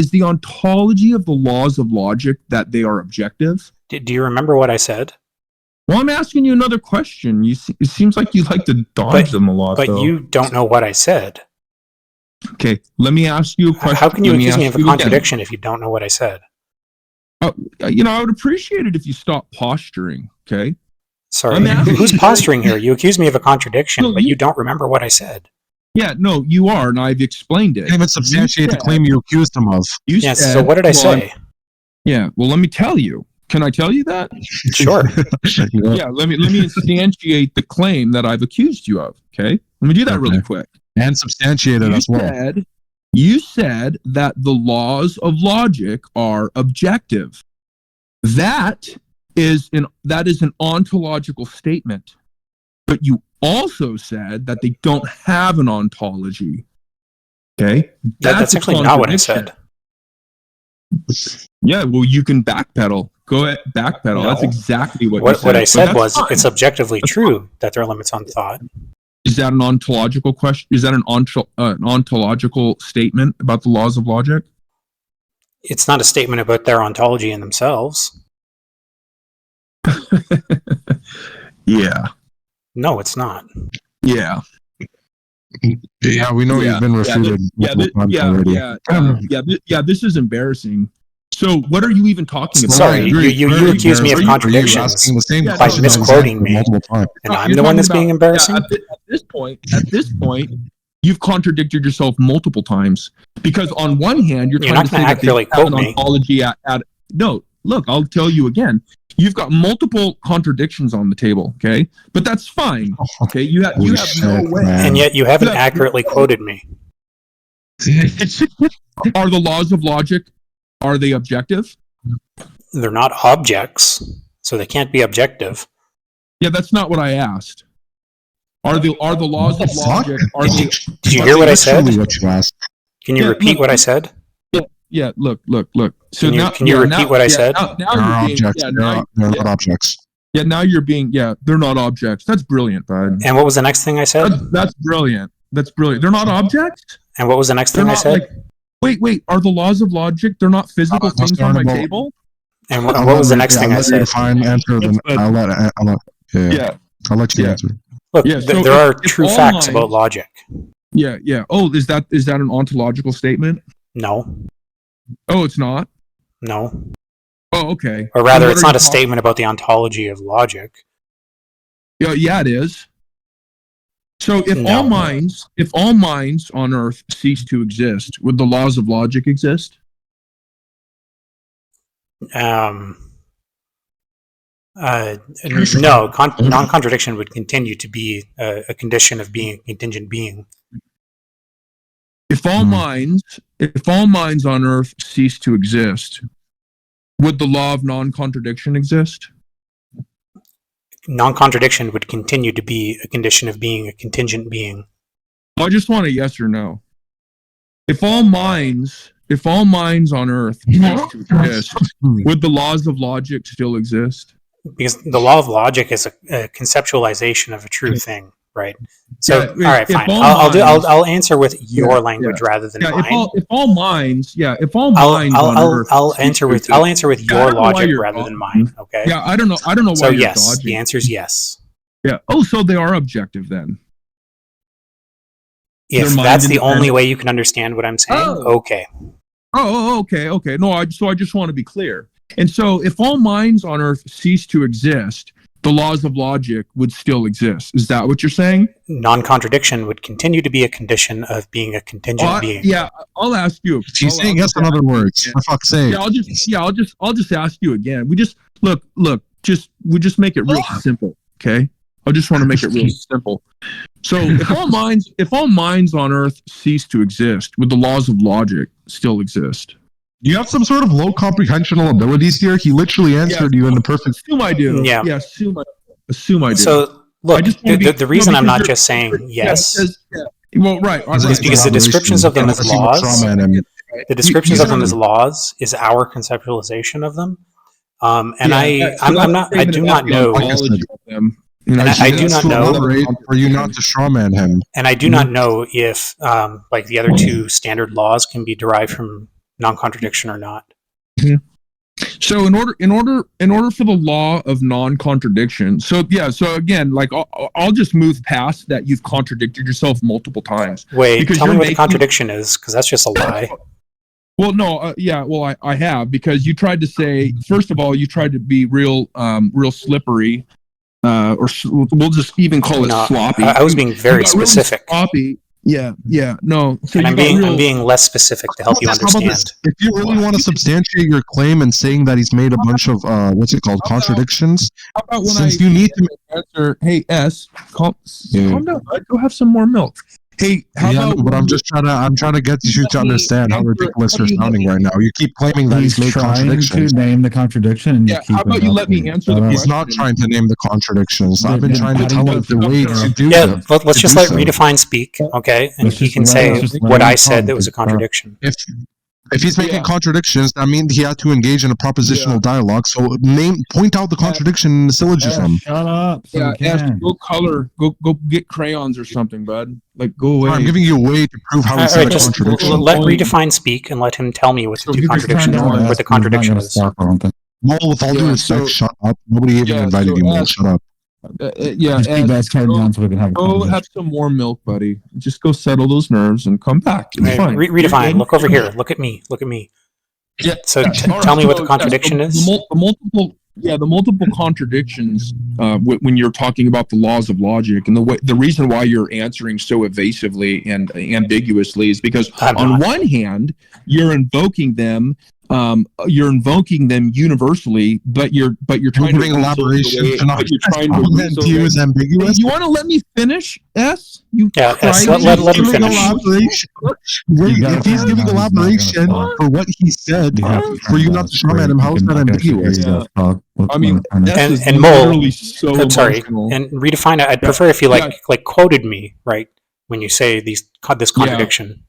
[SPEAKER 3] the ontology of the laws of logic that they are objective?
[SPEAKER 1] Do you remember what I said?
[SPEAKER 3] Well, I'm asking you another question. It seems like you like to dodge them a lot,
[SPEAKER 1] But
[SPEAKER 3] though.
[SPEAKER 1] you don't know what I said.
[SPEAKER 3] Okay, let me ask you a question.
[SPEAKER 1] How can you accuse me of a contradiction if you don't know what I said?
[SPEAKER 3] I would appreciate it if you stopped posturing, okay?
[SPEAKER 1] Sorry, who's posturing here? You accuse me of a contradiction, but you don't remember what I said.
[SPEAKER 3] Yeah, no, you are, and I've explained it.
[SPEAKER 2] You can't even substantiate the claim you accused him of.
[SPEAKER 1] Yes, so what did I say?
[SPEAKER 3] Yeah, well, let me tell you. Can I tell you that?
[SPEAKER 1] Sure.
[SPEAKER 3] Yeah, let me instantiate the claim that I've accused you of, okay? Let me do that really quick.
[SPEAKER 2] And substantiate it as well.
[SPEAKER 3] You said that the laws of logic are objective. That is an ontological statement. But you also said that they don't have an ontology. Okay?
[SPEAKER 1] That's actually not what I said.
[SPEAKER 3] Yeah, well, you can backpedal. Go ahead, backpedal. No. That's exactly what you said.
[SPEAKER 1] What I said was it's objectively true that there are limits on thought.
[SPEAKER 3] Is that an ontological question? Is that an ontological statement about the laws of logic?
[SPEAKER 1] It's not a statement about their ontology in themselves.
[SPEAKER 3] Yeah.
[SPEAKER 1] No, it's not.
[SPEAKER 3] Yeah.
[SPEAKER 2] Yeah, we know you've been refuted.
[SPEAKER 3] This is embarrassing. So, what are you even talking about?
[SPEAKER 1] Sorry, you accuse me of contradictions by misquoting me, and I'm the one that's being embarrassing.
[SPEAKER 3] At this point, you've contradicted yourself multiple times because on one hand, you're trying to say that they have an ontology no. Look, I'll tell you again. You've got multiple contradictions on the table, okay? But that's fine, okay? You have no way.
[SPEAKER 1] And yet you haven't accurately quoted me.
[SPEAKER 3] Are the laws of logic, are they objective?
[SPEAKER 1] They're not objects, so they can't be objective.
[SPEAKER 3] Yeah, that's not what I asked. Are the laws of logic, are they...
[SPEAKER 1] Did you hear what I said?
[SPEAKER 2] What you asked.
[SPEAKER 1] Can you repeat what I said?
[SPEAKER 3] Yeah, look. So
[SPEAKER 1] can you repeat what I said?
[SPEAKER 2] They're not objects.
[SPEAKER 3] Yeah, now you're being, they're not objects. That's brilliant, bud.
[SPEAKER 1] And what was the next thing I said?
[SPEAKER 3] That's brilliant. They're not objects?
[SPEAKER 1] And what was the next thing I said?
[SPEAKER 3] Wait, are the laws of logic, they're not physical things on my table?
[SPEAKER 1] And what was the next thing I said?
[SPEAKER 2] I'll let you answer.
[SPEAKER 1] Look, there are true facts about logic.
[SPEAKER 3] Yeah. Oh, is that an ontological statement?
[SPEAKER 1] No.
[SPEAKER 3] Oh, it's not?
[SPEAKER 1] No.
[SPEAKER 3] Oh, okay.
[SPEAKER 1] Or rather, it's not a statement about the ontology of logic.
[SPEAKER 3] Yeah, it is. So if all minds on Earth cease to exist, would the laws of logic exist?
[SPEAKER 1] No. Non-contradiction would continue to be a condition of being a contingent being.
[SPEAKER 3] If all minds on Earth cease to exist, would the law of non-contradiction exist?
[SPEAKER 1] Non-contradiction would continue to be a condition of being a contingent being.
[SPEAKER 3] I just want a yes or no. If all minds on Earth cease to exist, would the laws of logic still exist?
[SPEAKER 1] Because the law of logic is a conceptualization of a true thing, right? So, all right, fine. I'll answer with your language rather than mine.
[SPEAKER 3] If all minds on Earth,
[SPEAKER 1] I'll answer with your logic rather than mine. Okay.
[SPEAKER 3] Yeah, I don't know why.
[SPEAKER 1] So
[SPEAKER 3] you're
[SPEAKER 1] yes,
[SPEAKER 3] dodging.
[SPEAKER 1] the answer is yes.
[SPEAKER 3] Yeah. Oh, so they are objective then.
[SPEAKER 1] If that's the only way you can understand what I'm saying, okay.
[SPEAKER 3] Oh, okay. No, I just want to be clear. And so, if all minds on Earth cease to exist, the laws of logic would still exist. Is that what you're saying?
[SPEAKER 1] Non-contradiction would continue to be a condition of being a contingent being.
[SPEAKER 3] Yeah, I'll ask you.
[SPEAKER 2] She's saying yes in other words. For fuck's sake.
[SPEAKER 3] Yeah, I'll just ask you again. We just we just make it real simple, okay? I just want to make it real simple. So if all minds on Earth cease to exist, would the laws of logic still exist?
[SPEAKER 2] Do you have some sort of low comprehensional abilities here? He literally answered you in the perfect.
[SPEAKER 3] Assume I do.
[SPEAKER 1] Yeah.
[SPEAKER 3] Yeah. Assume I do.
[SPEAKER 1] So look,
[SPEAKER 3] I just wanna
[SPEAKER 1] the reason I'm
[SPEAKER 3] because
[SPEAKER 1] not
[SPEAKER 3] you're-
[SPEAKER 1] just saying yes
[SPEAKER 3] Well, right.
[SPEAKER 1] is because the descriptions of them as laws,
[SPEAKER 2] Strawman
[SPEAKER 1] the descriptions of them as laws is our conceptualization of them. And I do not know.
[SPEAKER 3] And
[SPEAKER 1] I do not know.
[SPEAKER 2] For you not to strawman him.
[SPEAKER 1] And I do not know if, like the other two standard laws, can be derived from non-contradiction or not.
[SPEAKER 3] So in order for the law of non-contradiction, so again, like I'll just move past that. You've contradicted yourself multiple times.
[SPEAKER 1] Wait, tell me what the contradiction is, because that's just a lie.
[SPEAKER 3] Well, no, I have, because you tried to say, first of all, you tried to be real slippery, we'll just even call it sloppy.
[SPEAKER 1] I was being very specific.
[SPEAKER 3] Really sloppy. Yeah, no. So
[SPEAKER 1] and I'm being less specific to help you understand.
[SPEAKER 2] If you really want to substantiate your claim and saying that he's made a bunch of contradictions,
[SPEAKER 3] how about when
[SPEAKER 2] since you need to
[SPEAKER 3] answer, hey S, calm down, bud. Go have some more milk. Hey,
[SPEAKER 2] but I'm trying to get you to understand how ridiculous you're sounding right now. You keep claiming that he's made contradictions.
[SPEAKER 5] To name the contradiction, and
[SPEAKER 3] how about you let me answer the question?
[SPEAKER 2] He's not trying to name the contradictions. I've been trying to tell him the way to do it.
[SPEAKER 1] Yeah, let's just let Redefine speak, okay? And he can say what I said that was a contradiction.
[SPEAKER 2] If he's making contradictions, that means he had to engage in a propositional dialogue. So point out the contradiction in the syllogism.
[SPEAKER 5] Shut up. So
[SPEAKER 3] Go get crayons or something, bud. Like, go away.
[SPEAKER 2] I'm giving you a way to prove how he's a contradiction.
[SPEAKER 1] Let Redefine speak and let him tell me what the two contradictions are, what the contradiction is.
[SPEAKER 2] Well, with all due respect, shut up. Nobody even invited you, Mo. Shut up.
[SPEAKER 5] Just keep that carried on so we can have a
[SPEAKER 3] go have some more milk, buddy. Just go settle those nerves and come back. It's fine.
[SPEAKER 1] Redefine. Look over here. Look at me. Look at me.
[SPEAKER 3] Yeah.
[SPEAKER 1] So tell me what the contradiction is.
[SPEAKER 3] The multiple contradictions when you're talking about the laws of logic, and the reason why you're answering so evasively and ambiguously is because on one hand you're invoking them universally, but you're trying to
[SPEAKER 2] elaboration.
[SPEAKER 3] You're trying to
[SPEAKER 2] use ambiguous.
[SPEAKER 3] You want to let me finish, S?
[SPEAKER 1] Let him finish.
[SPEAKER 2] If he's giving elaboration for what he said, for you not to strawman him, how is that ambiguous?
[SPEAKER 3] Yeah. I mean,
[SPEAKER 1] and Mole. I'm sorry. And Redefine. I'd prefer if you like quoted me right when you say this contradiction.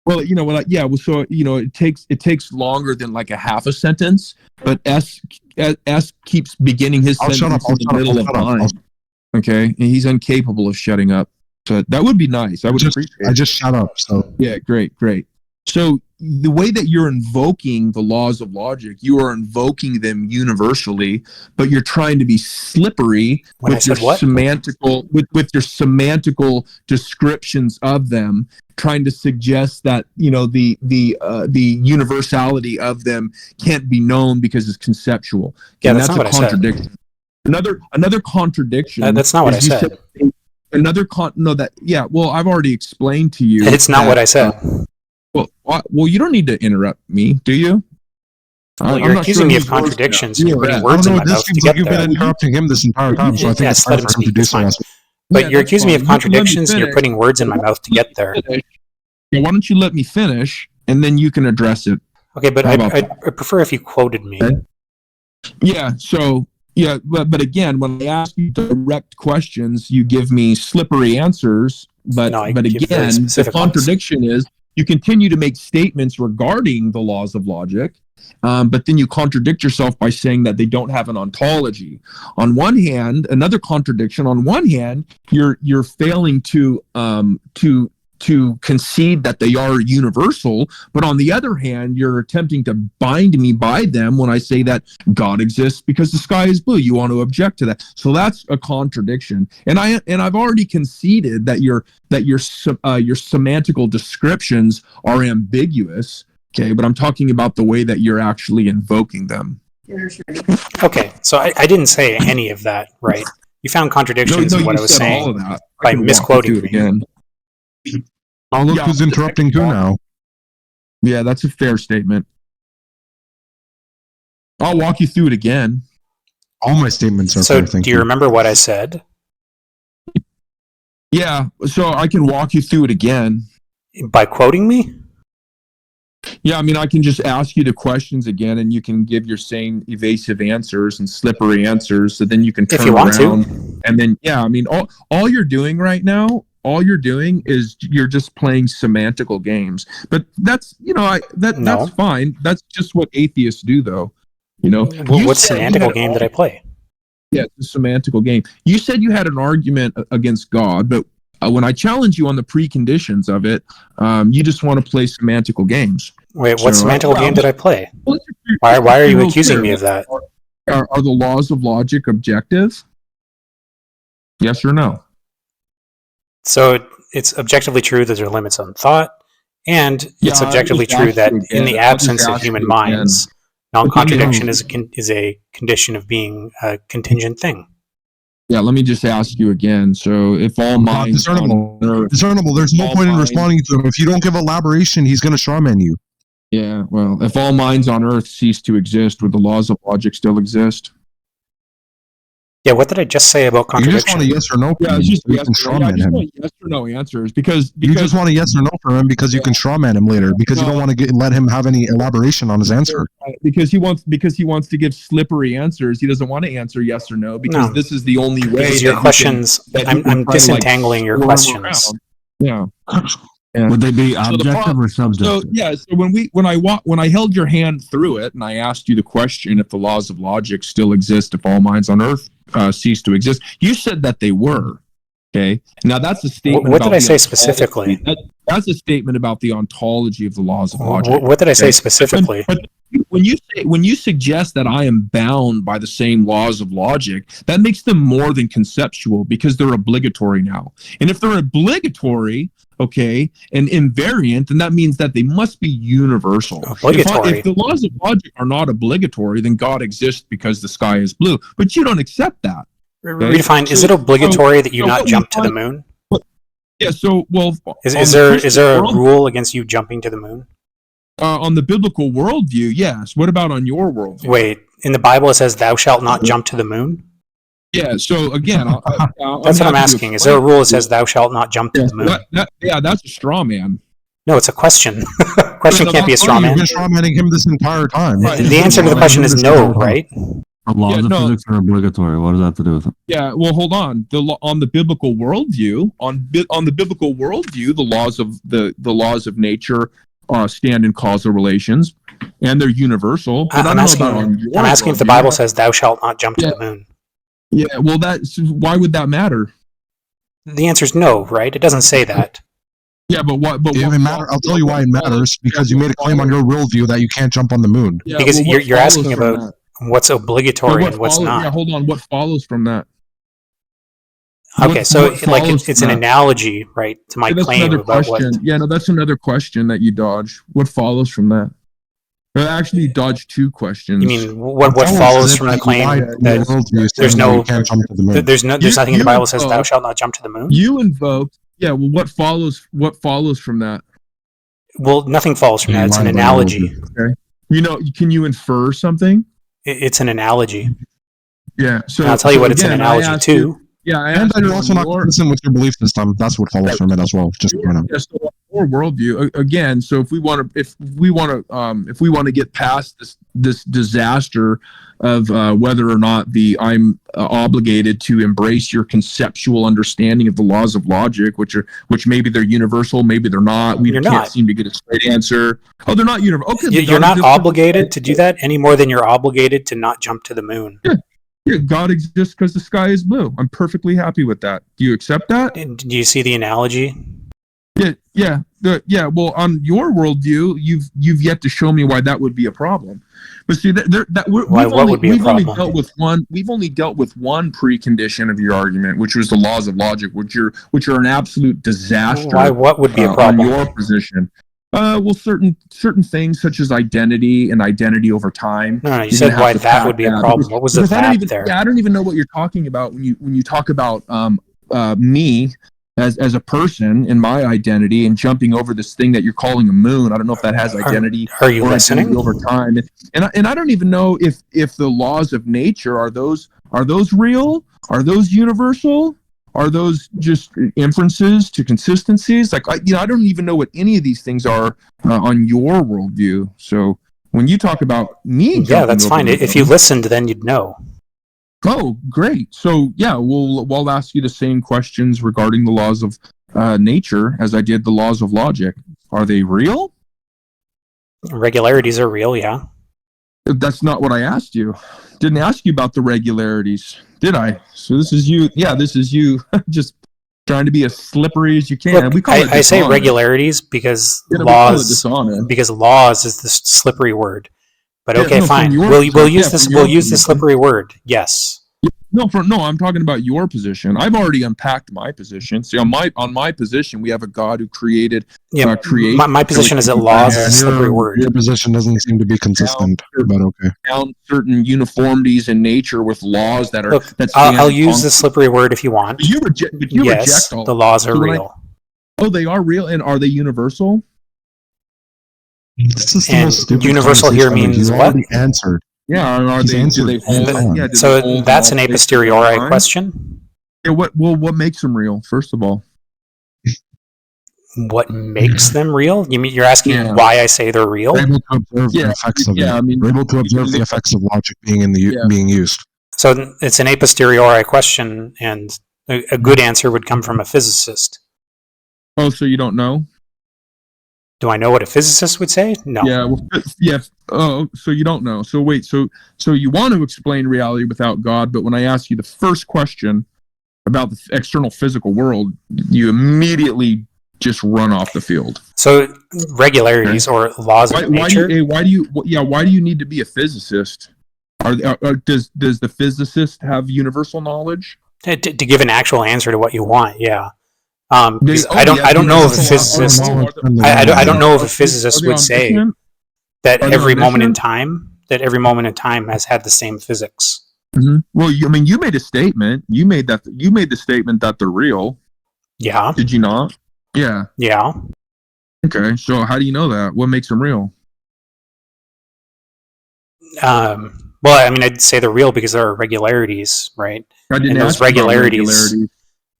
[SPEAKER 3] Well, you know what? So it takes longer than like a half a sentence, but S keeps beginning his sentence in the middle of line. Okay, and he's incapable of shutting up. So that would be nice. I
[SPEAKER 2] just shut up. So
[SPEAKER 3] yeah, great. So the way that you're invoking the laws of logic, you are invoking them universally, but you're trying to be slippery with your semantical descriptions of them, trying to suggest that the universality of them can't be known because it's conceptual.
[SPEAKER 1] Yeah, that's not what I said.
[SPEAKER 3] Another contradiction.
[SPEAKER 1] That's not what I said.
[SPEAKER 3] Well, I've already explained to you.
[SPEAKER 1] It's not what I said.
[SPEAKER 3] Well, you don't need to interrupt me, do you?
[SPEAKER 1] Well, you're accusing me of contradictions. You're putting words in my mouth to get
[SPEAKER 2] there. You've been interrupting him this entire time, so I think it's time for him to do so.
[SPEAKER 1] But you're accusing me of contradictions, and you're putting words in my mouth to get there.
[SPEAKER 3] Why don't you let me finish, and then you can address it?
[SPEAKER 1] Okay, but I prefer if you quoted me.
[SPEAKER 3] Yeah. So. Yeah, but again, when I ask you direct questions, you give me slippery answers. But again, the contradiction is you continue to make statements regarding the laws of logic, but then you contradict yourself by saying that they don't have an ontology. On one hand, another contradiction. On one hand, you're failing to concede that they are universal, but on the other hand, you're attempting to bind me by them when I say that God exists because the sky is blue. You want to object to that, so that's a contradiction. And I've already conceded that your semantical descriptions are ambiguous. Okay, but I'm talking about the way that you're actually invoking them.
[SPEAKER 1] Okay, so I didn't say any of that, right? You found contradictions in what I was saying by misquoting me.
[SPEAKER 3] Again.
[SPEAKER 2] Oh, look who's interrupting too now.
[SPEAKER 3] Yeah, that's a fair statement. I'll walk you through it again.
[SPEAKER 2] All my statements are fair.
[SPEAKER 1] So, do you remember what I said?
[SPEAKER 3] Yeah, so I can walk you through it again.
[SPEAKER 1] By quoting me?
[SPEAKER 3] Yeah, I mean, I can just ask you the questions again, and you can give your same evasive answers and slippery answers. So then you can turn
[SPEAKER 1] If you want
[SPEAKER 3] around,
[SPEAKER 1] to.
[SPEAKER 3] and then I mean, all you're doing right now, all you're doing is you're just playing semantical games. But that's
[SPEAKER 1] No.
[SPEAKER 3] that's fine. That's just what atheists do, though.
[SPEAKER 1] What semantical game did I play?
[SPEAKER 3] Yeah, it's a semantical game. You said you had an argument against God, but when I challenge you on the preconditions of it, you just want to play semantical games.
[SPEAKER 1] Wait, what semantical game did I play?
[SPEAKER 3] Well,
[SPEAKER 1] Why are you accusing me of that?
[SPEAKER 3] Are the laws of logic objective? Yes or no?
[SPEAKER 1] So it's objectively true that there are limits on thought, and it's objectively true that in the absence of human minds, non-contradiction is a condition of being a contingent thing.
[SPEAKER 3] Yeah, let me just ask you again. So if all minds
[SPEAKER 2] discernible, there's no point in responding to him. If you don't give elaboration, he's going to strawman you.
[SPEAKER 3] Yeah, well, if all minds on Earth cease to exist, would the laws of logic still exist?
[SPEAKER 1] Yeah, what did I just say about contradiction?
[SPEAKER 2] You just want a yes or no.
[SPEAKER 3] Yeah, it's just
[SPEAKER 2] you can strawman him.
[SPEAKER 3] Yes or no answers because
[SPEAKER 2] you just want a yes or no for him because you can strawman him later because you don't want to let him have any elaboration on his answer.
[SPEAKER 3] Because he wants to give slippery answers. He doesn't want to answer yes or no because this is the only way.
[SPEAKER 1] Because your questions, I'm disentangling your questions.
[SPEAKER 3] Yeah.
[SPEAKER 5] Would they be objective or subjective?
[SPEAKER 3] So when I held your hand through it and I asked you the question if the laws of logic still exist if all minds on Earth cease to exist, you said that they were. Okay. Now that's a statement.
[SPEAKER 1] What did I say specifically?
[SPEAKER 3] That's a statement about the ontology of the laws of logic.
[SPEAKER 1] What did I say specifically?
[SPEAKER 3] But when you suggest that I am bound by the same laws of logic, that makes them more than conceptual because they're obligatory now. And if they're obligatory, okay, and invariant, then that means that they must be universal.
[SPEAKER 1] Obligatory.
[SPEAKER 3] If the laws of logic are not obligatory, then God exists because the sky is blue. But you don't accept that. Okay?
[SPEAKER 1] Redefine. Is it obligatory that you not jump to the moon?
[SPEAKER 3] Yeah. So, well,
[SPEAKER 1] is there a rule against you jumping to the moon?
[SPEAKER 3] On the biblical worldview, yes. What about on your worldview?
[SPEAKER 1] Wait, in the Bible it says, "Thou shalt not jump to the moon."
[SPEAKER 3] Yeah. So again,
[SPEAKER 1] that's what I'm asking. Is there a rule that says, "Thou shalt not jump to the moon"?
[SPEAKER 3] That's a straw man.
[SPEAKER 1] No, it's a question. Question can't be a straw man.
[SPEAKER 2] You've been straw manning him this entire time.
[SPEAKER 1] Right. The answer to the question is no, right?
[SPEAKER 5] Laws of physics are obligatory. What does that have to do with it?
[SPEAKER 3] Yeah, well, hold on. On the biblical worldview, the laws of nature stand in causal relations, and they're universal. But
[SPEAKER 1] I'm asking if the Bible says, "Thou shalt not jump to the moon."
[SPEAKER 3] Yeah, well, why would that matter?
[SPEAKER 1] The answer is no, right? It doesn't say that.
[SPEAKER 3] Yeah, but what? But
[SPEAKER 2] it matter. I'll tell you why it matters. Because you made a claim on your worldview that you can't jump on the moon.
[SPEAKER 1] Yeah, because you're asking about what's obligatory and what's not.
[SPEAKER 3] Yeah, hold on. What follows from that?
[SPEAKER 1] Okay, so it's an analogy, right, to my claim about what...
[SPEAKER 3] Yeah, no, that's another question that you dodge. What follows from that? Well, actually, you dodged two questions.
[SPEAKER 1] You mean what follows from the claim that there's nothing in the Bible that says thou shalt not jump to the moon?
[SPEAKER 3] You invoked... Yeah, well, what follows from that?
[SPEAKER 1] Well, nothing follows from that. It's an analogy.
[SPEAKER 3] Okay. Can you infer something?
[SPEAKER 1] It's an analogy.
[SPEAKER 3] Yeah. So
[SPEAKER 1] and I'll tell you what it's an analogy to.
[SPEAKER 2] And you're also not consistent with your belief system. That's what follows from it as well. Just
[SPEAKER 3] so our worldview again. So if we want to get past this disaster of whether or not I'm obligated to embrace your conceptual understanding of the laws of logic, which maybe they're universal, maybe they're not. We can't seem to get a straight answer. Oh, they're not universal. Okay,
[SPEAKER 1] you're not obligated to do that any more than you're obligated to not jump to the moon.
[SPEAKER 3] Yeah, God exists because the sky is blue. I'm perfectly happy with that. Do you accept that?
[SPEAKER 1] Do you see the analogy?
[SPEAKER 3] Yeah. Well, on your worldview, you've yet to show me why that would be a problem. But see, we've only dealt with one precondition of your argument, which was the laws of logic, which are an absolute disaster.
[SPEAKER 1] Why? What would be a problem
[SPEAKER 3] on your position? Well, certain things such as identity and identity over time.
[SPEAKER 1] No, you said why that would be a problem. What was the that there?
[SPEAKER 3] Yeah, I don't even know what you're talking about when you talk about me as a person in my identity and jumping over this thing that you're calling a moon. I don't know if that has identity.
[SPEAKER 1] Are you listening?
[SPEAKER 3] Over time, and I don't even know if the laws of nature are those real? Are those universal? Are those just inferences to consistencies? Like, I don't even know what any of these things are on your worldview. So when you talk about me,
[SPEAKER 1] Yeah, that's fine. If you listened, then you'd know.
[SPEAKER 3] Oh, great. So yeah, we'll ask you the same questions regarding the laws of nature as I did the laws of logic. Are they real?
[SPEAKER 1] Regularities are real, yeah.
[SPEAKER 3] That's not what I asked you. Didn't ask you about the regularities, did I? So this is you. Yeah, this is you just trying to be as slippery as you can.
[SPEAKER 1] Look,
[SPEAKER 3] We call it
[SPEAKER 1] I say
[SPEAKER 3] dishonest.
[SPEAKER 1] regularities because
[SPEAKER 3] Yeah, we call it
[SPEAKER 1] laws
[SPEAKER 3] dishonest.
[SPEAKER 1] because laws is the slippery word. But
[SPEAKER 3] Yeah,
[SPEAKER 1] okay,
[SPEAKER 3] no, from
[SPEAKER 1] fine.
[SPEAKER 3] your
[SPEAKER 1] We'll
[SPEAKER 3] perspective,
[SPEAKER 1] use
[SPEAKER 3] yeah,
[SPEAKER 1] this.
[SPEAKER 3] from
[SPEAKER 1] We'll
[SPEAKER 3] your
[SPEAKER 1] use the
[SPEAKER 3] position.
[SPEAKER 1] slippery word. Yes.
[SPEAKER 3] No, I'm talking about your position. I've already unpacked my position. See, on my position, we have a God who created
[SPEAKER 1] Yeah.
[SPEAKER 3] creation.
[SPEAKER 1] My position is that laws is a slippery word.
[SPEAKER 2] Your position doesn't seem to be consistent, but okay.
[SPEAKER 3] Found certain uniformities in nature with laws that are
[SPEAKER 1] Look,
[SPEAKER 3] that stand
[SPEAKER 1] I'll
[SPEAKER 3] in
[SPEAKER 1] use
[SPEAKER 3] concrete.
[SPEAKER 1] the slippery word if you want.
[SPEAKER 3] But you
[SPEAKER 1] Yes,
[SPEAKER 3] reject all
[SPEAKER 1] the laws are
[SPEAKER 3] So when
[SPEAKER 1] real.
[SPEAKER 3] Oh, they are real, and are they universal?
[SPEAKER 2] This is the
[SPEAKER 1] And
[SPEAKER 2] most stupid
[SPEAKER 1] universal here
[SPEAKER 2] conversation.
[SPEAKER 1] means
[SPEAKER 2] You
[SPEAKER 1] what?
[SPEAKER 2] already answered.
[SPEAKER 3] Yeah, are
[SPEAKER 2] He's
[SPEAKER 3] they? Do
[SPEAKER 2] answered
[SPEAKER 3] they hold?
[SPEAKER 2] and on.
[SPEAKER 3] Yeah, do they
[SPEAKER 1] So
[SPEAKER 3] hold
[SPEAKER 1] that's
[SPEAKER 3] in
[SPEAKER 1] an
[SPEAKER 3] all
[SPEAKER 1] a
[SPEAKER 3] places of their
[SPEAKER 1] posteriori
[SPEAKER 3] mind?
[SPEAKER 1] question.
[SPEAKER 3] Yeah, what makes them real? First of all,
[SPEAKER 1] What makes them real? You mean you're asking
[SPEAKER 3] Yeah.
[SPEAKER 1] why I say they're real?
[SPEAKER 2] We're able to observe the effects of it.
[SPEAKER 3] I mean,
[SPEAKER 2] We're able to observe the effects of logic being being used.
[SPEAKER 1] So it's an a posteriori question, and a good answer would come from a physicist.
[SPEAKER 3] Oh, so you don't know?
[SPEAKER 1] Do I know what a physicist would say? No.
[SPEAKER 3] Yeah, well, yeah. Oh, so you don't know. So wait, so you want to explain reality without God, but when I ask you the first question about the external physical world, you immediately just run off the field.
[SPEAKER 1] So regularities or laws of nature.
[SPEAKER 3] Why do you need to be a physicist? Does the physicist have universal knowledge?
[SPEAKER 1] To give an actual answer to what you want, yeah. Because I don't know if a physicist. I don't know if a physicist would say that every moment in time has had the same physics.
[SPEAKER 3] Mm-hmm. Well, you made a statement. You made the statement that they're real.
[SPEAKER 1] Yeah.
[SPEAKER 3] Did you not? Yeah.
[SPEAKER 1] Yeah.
[SPEAKER 3] Okay. So how do you know that? What makes them real?
[SPEAKER 1] Well, I mean, I'd say they're real because there are regularities, right?
[SPEAKER 3] I didn't
[SPEAKER 1] and those
[SPEAKER 3] ask you about
[SPEAKER 1] regularities,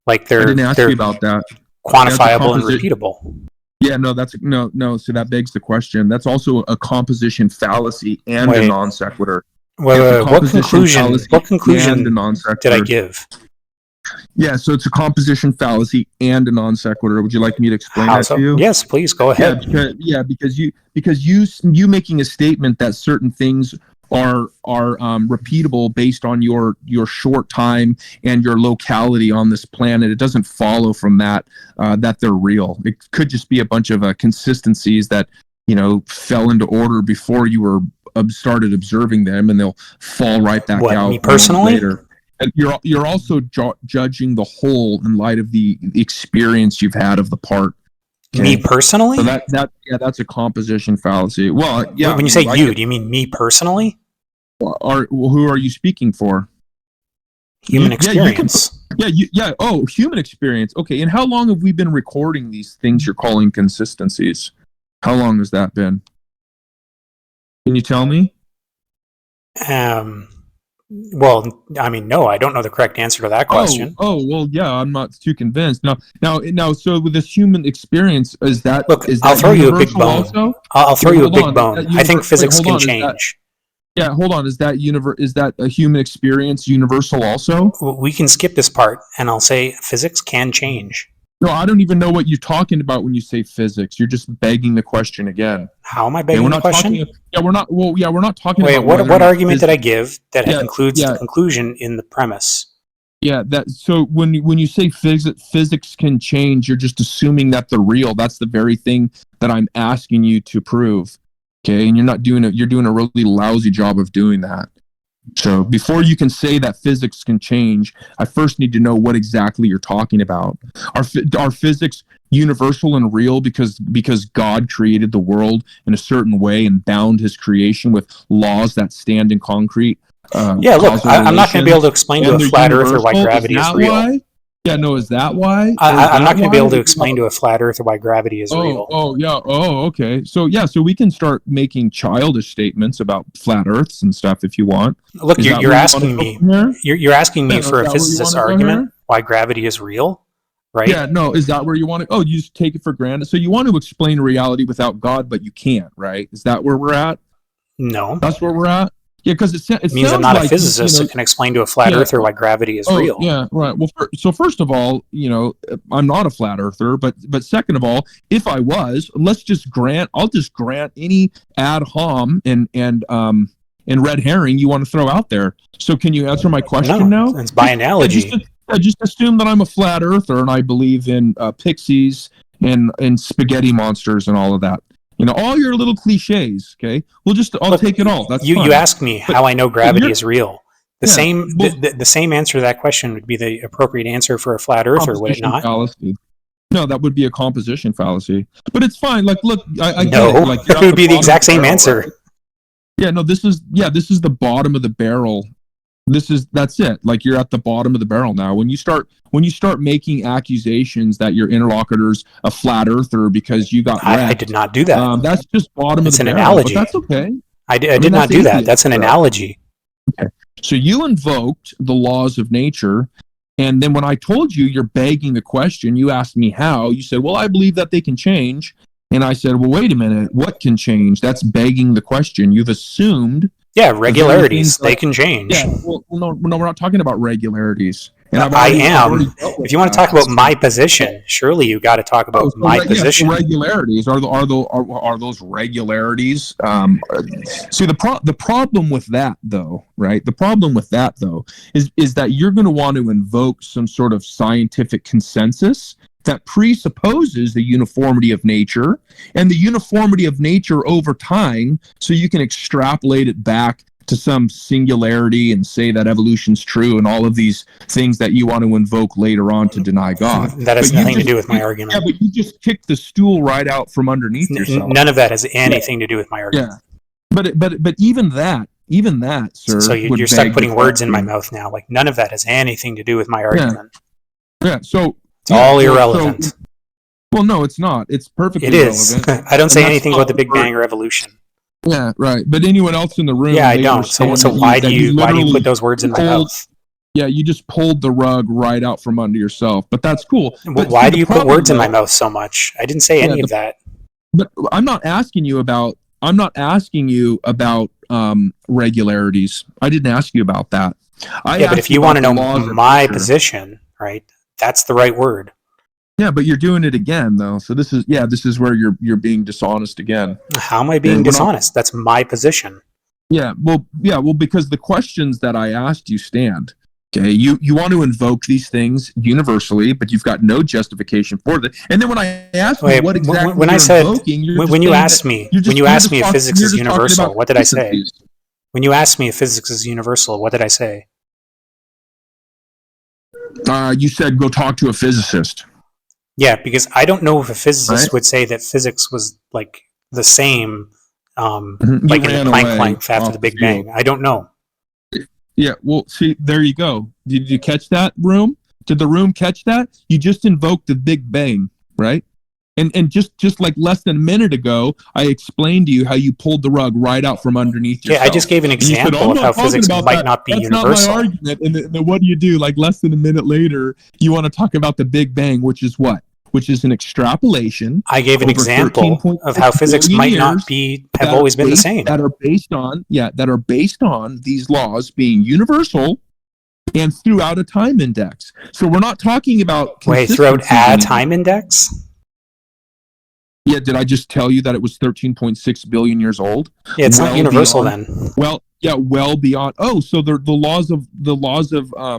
[SPEAKER 1] like
[SPEAKER 3] I didn't ask you about that.
[SPEAKER 1] quantifiable and repeatable.
[SPEAKER 3] Yeah, no, that's no. So that begs the question. That's also a composition fallacy and a non sequitur.
[SPEAKER 1] What conclusion did I give?
[SPEAKER 3] Yeah, so it's a composition fallacy and a non sequitur. Would you like me to explain that to you?
[SPEAKER 1] Yes, please go ahead.
[SPEAKER 3] Because you making a statement that certain things are repeatable based on your short time and your locality on this planet. It doesn't follow from that that they're real. It could just be a bunch of consistencies that fell into order before you were started observing them, and they'll fall right back out.
[SPEAKER 1] Me personally?
[SPEAKER 3] Later. And you're also judging the whole in light of the experience you've had of the part. Okay?
[SPEAKER 1] Me personally?
[SPEAKER 3] So that's a composition fallacy. Well, yeah.
[SPEAKER 1] When you say you, do you mean me personally?
[SPEAKER 3] Who are you speaking for?
[SPEAKER 1] Human experience.
[SPEAKER 3] Oh, human experience. Okay, and how long have we been recording these things you're calling consistencies? How long has that been? Can you tell me?
[SPEAKER 1] Well, I mean, no, I don't know the correct answer to that question.
[SPEAKER 3] Well, yeah, I'm not too convinced. Now, so with this human experience, is that
[SPEAKER 1] I'll throw you a big bone. I'll throw you a big bone. I think physics can change.
[SPEAKER 3] Hold on. Is that a human experience universal also?
[SPEAKER 1] We can skip this part, and I'll say physics can change.
[SPEAKER 3] No, I don't even know what you're talking about when you say physics. You're just begging the question again.
[SPEAKER 1] How am I begging the question?
[SPEAKER 3] We're not talking
[SPEAKER 1] about.
[SPEAKER 3] Wait,
[SPEAKER 1] what argument did I give that includes the conclusion in the premise?
[SPEAKER 3] Yeah, so when you say physics can change, you're just assuming that they're real. That's the very thing that I'm asking you to prove. Okay, and you're not doing it. You're doing a really lousy job of doing that. So before you can say that physics can change, I first need to know what exactly you're talking about. Are physics universal and real because God created the world in a certain way and bound his creation with laws that stand in concrete?
[SPEAKER 1] Look, I'm not going to be able to explain to a flat earther why gravity is real.
[SPEAKER 3] Why? Yeah, no, is that why?
[SPEAKER 1] I'm not going to be able to explain to a flat earther why gravity is real.
[SPEAKER 3] Okay. So we can start making childish statements about flat Earths and stuff if you want.
[SPEAKER 1] Look, you're asking me. You're asking me for a physicist's argument why gravity is real, right?
[SPEAKER 3] Yeah, no, is that where you want to? Oh, you just take it for granted. So you want to explain reality without God, but you can't, right? Is that where we're at?
[SPEAKER 1] No.
[SPEAKER 3] That's where we're at? Yeah, because it
[SPEAKER 1] means I'm
[SPEAKER 3] sounds
[SPEAKER 1] not
[SPEAKER 3] like,
[SPEAKER 1] a physicist that can explain to a flat earther why gravity is real.
[SPEAKER 3] Yeah, right. Well, so first of all, I'm not a flat earther, but second of all, if I was, I'll just grant any ad hom and red herring you want to throw out there. So can you answer my question now?
[SPEAKER 1] It's by analogy.
[SPEAKER 3] Just assume that I'm a flat earther and I believe in pixies and spaghetti monsters and all of that. All your little cliches, okay? I'll take it all. That's
[SPEAKER 1] you.
[SPEAKER 3] fine.
[SPEAKER 1] You asked me how I know gravity is real. The same answer to that question would be the appropriate answer for a flat earther, would it not?
[SPEAKER 3] Fallacy. No, that would be a composition fallacy. But it's fine. Like, look, I
[SPEAKER 1] no,
[SPEAKER 3] get it. Like,
[SPEAKER 1] it would be the exact same answer.
[SPEAKER 3] Right? Yeah, no, this is the bottom of the barrel. That's it. Like, you're at the bottom of the barrel now. When you start making accusations that your interlocutor's a flat earther because you got wrecked,
[SPEAKER 1] I did not do that.
[SPEAKER 3] That's just bottom of the barrel.
[SPEAKER 1] Analogy.
[SPEAKER 3] But that's okay.
[SPEAKER 1] I did not do that. That's an analogy.
[SPEAKER 3] Okay. So you invoked the laws of nature, and then when I told you you're begging the question, you asked me how. You said, well, I believe that they can change. And I said, well, wait a minute. What can change? That's begging the question. You've assumed.
[SPEAKER 1] Yeah, regularities. They can change.
[SPEAKER 3] Yeah, well, no, we're not talking about regularities. And
[SPEAKER 1] I am. If you want to talk about my position, surely you got to talk about my position.
[SPEAKER 3] So regularities are those regularities? See, the problem with that, though, right? The problem with that, though, is that you're going to want to invoke some sort of scientific consensus that presupposes the uniformity of nature and the uniformity of nature over time, so you can extrapolate it back to some singularity and say that evolution's true and all of these things that you want to invoke later on to deny God.
[SPEAKER 1] That has nothing to do with my argument.
[SPEAKER 3] Yeah, but you just kicked the stool right out from underneath yourself.
[SPEAKER 1] None of that has anything to do with my argument.
[SPEAKER 3] Yeah. But even that, sir.
[SPEAKER 1] So you're stuck putting words in my mouth now. Like, none of that has anything to do with my argument.
[SPEAKER 3] Yeah. So
[SPEAKER 1] it's all irrelevant.
[SPEAKER 3] Well, no, it's not. It's perfectly
[SPEAKER 1] irrelevant. It is. I don't say anything about the Big Bang or evolution.
[SPEAKER 3] Yeah, right. But anyone else in the room?
[SPEAKER 1] Yeah, I don't. So why do you put those words in my mouth?
[SPEAKER 3] Yeah, you just pulled the rug right out from under yourself. But that's cool.
[SPEAKER 1] But why do you put words in my mouth so much? I didn't say any of that.
[SPEAKER 3] But I'm not asking you about regularities. I didn't ask you about that.
[SPEAKER 1] But if you want to know my position, right? That's the right word.
[SPEAKER 3] Yeah, but you're doing it again, though. So this is where you're being dishonest again.
[SPEAKER 1] How am I being dishonest? That's my position.
[SPEAKER 3] Yeah, well, because the questions that I asked you stand. Okay, you want to invoke these things universally, but you've got no justification for that. And then when I asked you what exactly
[SPEAKER 1] when you asked me if physics is universal, what did I say? When you asked me if physics is universal, what did I say?
[SPEAKER 3] You said go talk to a physicist.
[SPEAKER 1] Yeah, because I don't know if a physicist would say that physics was like the same, like in the Planck length after the Big Bang. I don't know.
[SPEAKER 3] Yeah, well, see, there you go. Did you catch that, room? Did the room catch that? You just invoked the Big Bang, right? And just like less than a minute ago, I explained to you how you pulled the rug right out from underneath yourself.
[SPEAKER 1] Yeah, I just gave an example of how physics might not be universal.
[SPEAKER 3] That's not my argument. And then what do? Like less than a minute later, you want to talk about the Big Bang, which is what? Which is an extrapolation.
[SPEAKER 1] I gave an example of how physics might not have always been the same.
[SPEAKER 3] That are based on these laws being universal and throughout a time index. So we're not talking about
[SPEAKER 1] throughout a time index?
[SPEAKER 3] Yeah, did I just tell you that it was 13.6 billion years old?
[SPEAKER 1] Yeah, it's not universal then.
[SPEAKER 3] Well beyond. Oh, so the laws of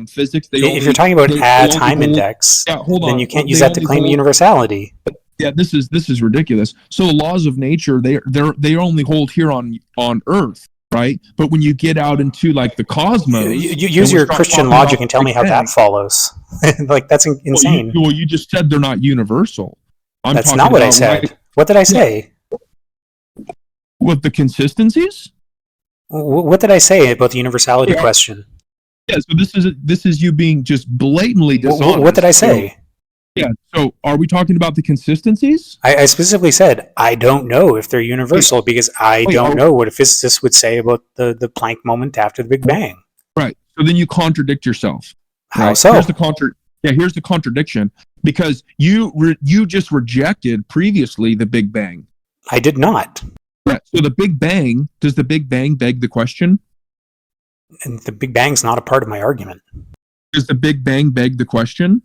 [SPEAKER 3] physics.
[SPEAKER 1] If you're talking about a time index, then you can't use that to claim universality.
[SPEAKER 3] Yeah, this is ridiculous. So laws of nature, they only hold here on Earth, right? But when you get out into like the cosmos,
[SPEAKER 1] you use your Christian logic and tell me how that follows. Like that's insane.
[SPEAKER 3] Well, you just said they're not universal.
[SPEAKER 1] That's not what I said. What did I say?
[SPEAKER 3] With the consistencies?
[SPEAKER 1] What did I say about the universality question?
[SPEAKER 3] Yeah, so this is you being just blatantly dishonest.
[SPEAKER 1] What did I say?
[SPEAKER 3] So are we talking about the consistencies?
[SPEAKER 1] I specifically said, I don't know if they're universal because I don't know what a physicist would say about the Planck moment after the Big Bang.
[SPEAKER 3] Right. So then you contradict yourself.
[SPEAKER 1] How so?
[SPEAKER 3] Yeah, here's the contradiction. Because you just rejected previously the Big Bang.
[SPEAKER 1] I did not.
[SPEAKER 3] Right. So the Big Bang, does the Big Bang beg the question?
[SPEAKER 1] And the Big Bang's not a part of my argument.
[SPEAKER 3] Does the Big Bang beg the question?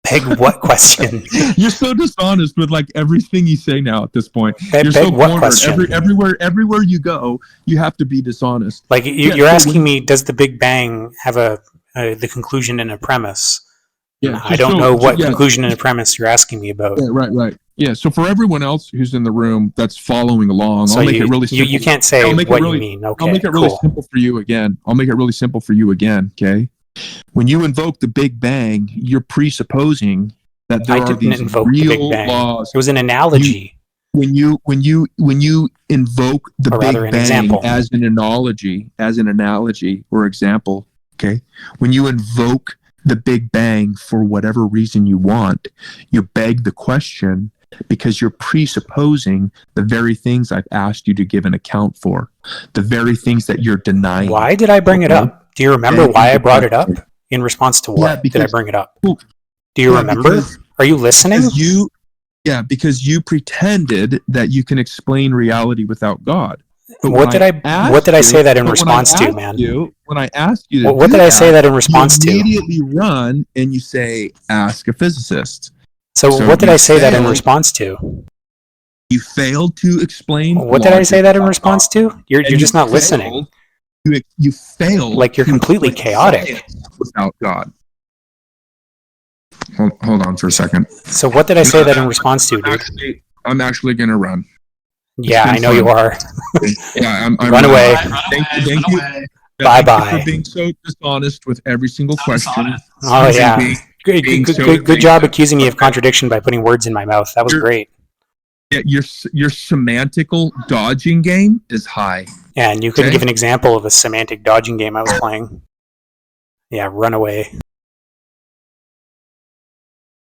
[SPEAKER 1] Beg what question?
[SPEAKER 3] You're so dishonest with like everything you say now at this point. You're
[SPEAKER 1] Beg
[SPEAKER 3] so
[SPEAKER 1] what
[SPEAKER 3] cornered.
[SPEAKER 1] question?
[SPEAKER 3] Everywhere you go, you have to be dishonest.
[SPEAKER 1] Like you're asking me, does the Big Bang have the conclusion and a premise?
[SPEAKER 3] Yeah,
[SPEAKER 1] I don't know what conclusion and a premise you're asking me about.
[SPEAKER 3] Yeah, right. Yeah. So for everyone else who's in the room that's following along,
[SPEAKER 1] So
[SPEAKER 3] I'll make it really simple.
[SPEAKER 1] You can't say what you mean. Okay,
[SPEAKER 3] I'll make it really
[SPEAKER 1] cool.
[SPEAKER 3] simple for you again. Okay. When you invoke the Big Bang, you're presupposing that there
[SPEAKER 1] I
[SPEAKER 3] are
[SPEAKER 1] didn't
[SPEAKER 3] these
[SPEAKER 1] invoke the Big
[SPEAKER 3] real
[SPEAKER 1] Bang.
[SPEAKER 3] laws.
[SPEAKER 1] It was an analogy.
[SPEAKER 3] When you invoke the
[SPEAKER 1] Or
[SPEAKER 3] Big
[SPEAKER 1] rather, an
[SPEAKER 3] Bang
[SPEAKER 1] example.
[SPEAKER 3] as an analogy or example, okay? When you invoke the Big Bang for whatever reason you want, you beg the question because you're presupposing the very things I've asked you to give an account for, the very things that you're denying.
[SPEAKER 1] Why did I bring it up? Do you remember
[SPEAKER 3] And
[SPEAKER 1] why I brought it up? In response to what
[SPEAKER 3] Yeah,
[SPEAKER 1] did I bring it up?
[SPEAKER 3] well,
[SPEAKER 1] Do you
[SPEAKER 3] yeah,
[SPEAKER 1] remember?
[SPEAKER 3] because-
[SPEAKER 1] Are you listening?
[SPEAKER 3] Because you pretended that you can explain reality without God. But
[SPEAKER 1] What did I say that in
[SPEAKER 3] but
[SPEAKER 1] response to, man?
[SPEAKER 3] When I asked you to
[SPEAKER 1] What
[SPEAKER 3] do
[SPEAKER 1] did I say that in response
[SPEAKER 3] you
[SPEAKER 1] to?
[SPEAKER 3] immediately run and you say, ask a physicist.
[SPEAKER 1] So
[SPEAKER 3] So
[SPEAKER 1] what did
[SPEAKER 3] you
[SPEAKER 1] I say that in
[SPEAKER 3] failed.
[SPEAKER 1] response to?
[SPEAKER 3] You failed to explain.
[SPEAKER 1] What did I say that in
[SPEAKER 3] logic
[SPEAKER 1] response to? You're
[SPEAKER 3] and
[SPEAKER 1] just
[SPEAKER 3] you
[SPEAKER 1] not
[SPEAKER 3] failed-
[SPEAKER 1] listening.
[SPEAKER 3] You failed.
[SPEAKER 1] Like you're
[SPEAKER 3] to
[SPEAKER 1] completely
[SPEAKER 3] explain
[SPEAKER 1] chaotic.
[SPEAKER 3] science without God. Hold on for a second.
[SPEAKER 1] So what did I say that in response to, dude?
[SPEAKER 3] I'm actually going to run.
[SPEAKER 1] Yeah,
[SPEAKER 3] been
[SPEAKER 1] I know you
[SPEAKER 3] fun.
[SPEAKER 1] are.
[SPEAKER 3] Yeah, I'm
[SPEAKER 1] Run away.
[SPEAKER 3] Thank you.
[SPEAKER 1] Bye-bye.
[SPEAKER 3] For being so dishonest with every single question.
[SPEAKER 1] Oh
[SPEAKER 3] And
[SPEAKER 1] yeah.
[SPEAKER 3] being so-
[SPEAKER 1] Good job accusing me of contradiction by putting words in my mouth. That was great.
[SPEAKER 3] Yeah, your semantical dodging game is high.
[SPEAKER 1] Yeah, and you couldn't
[SPEAKER 3] Okay.
[SPEAKER 1] give an example of a semantic dodging game I was playing. Yeah, run away.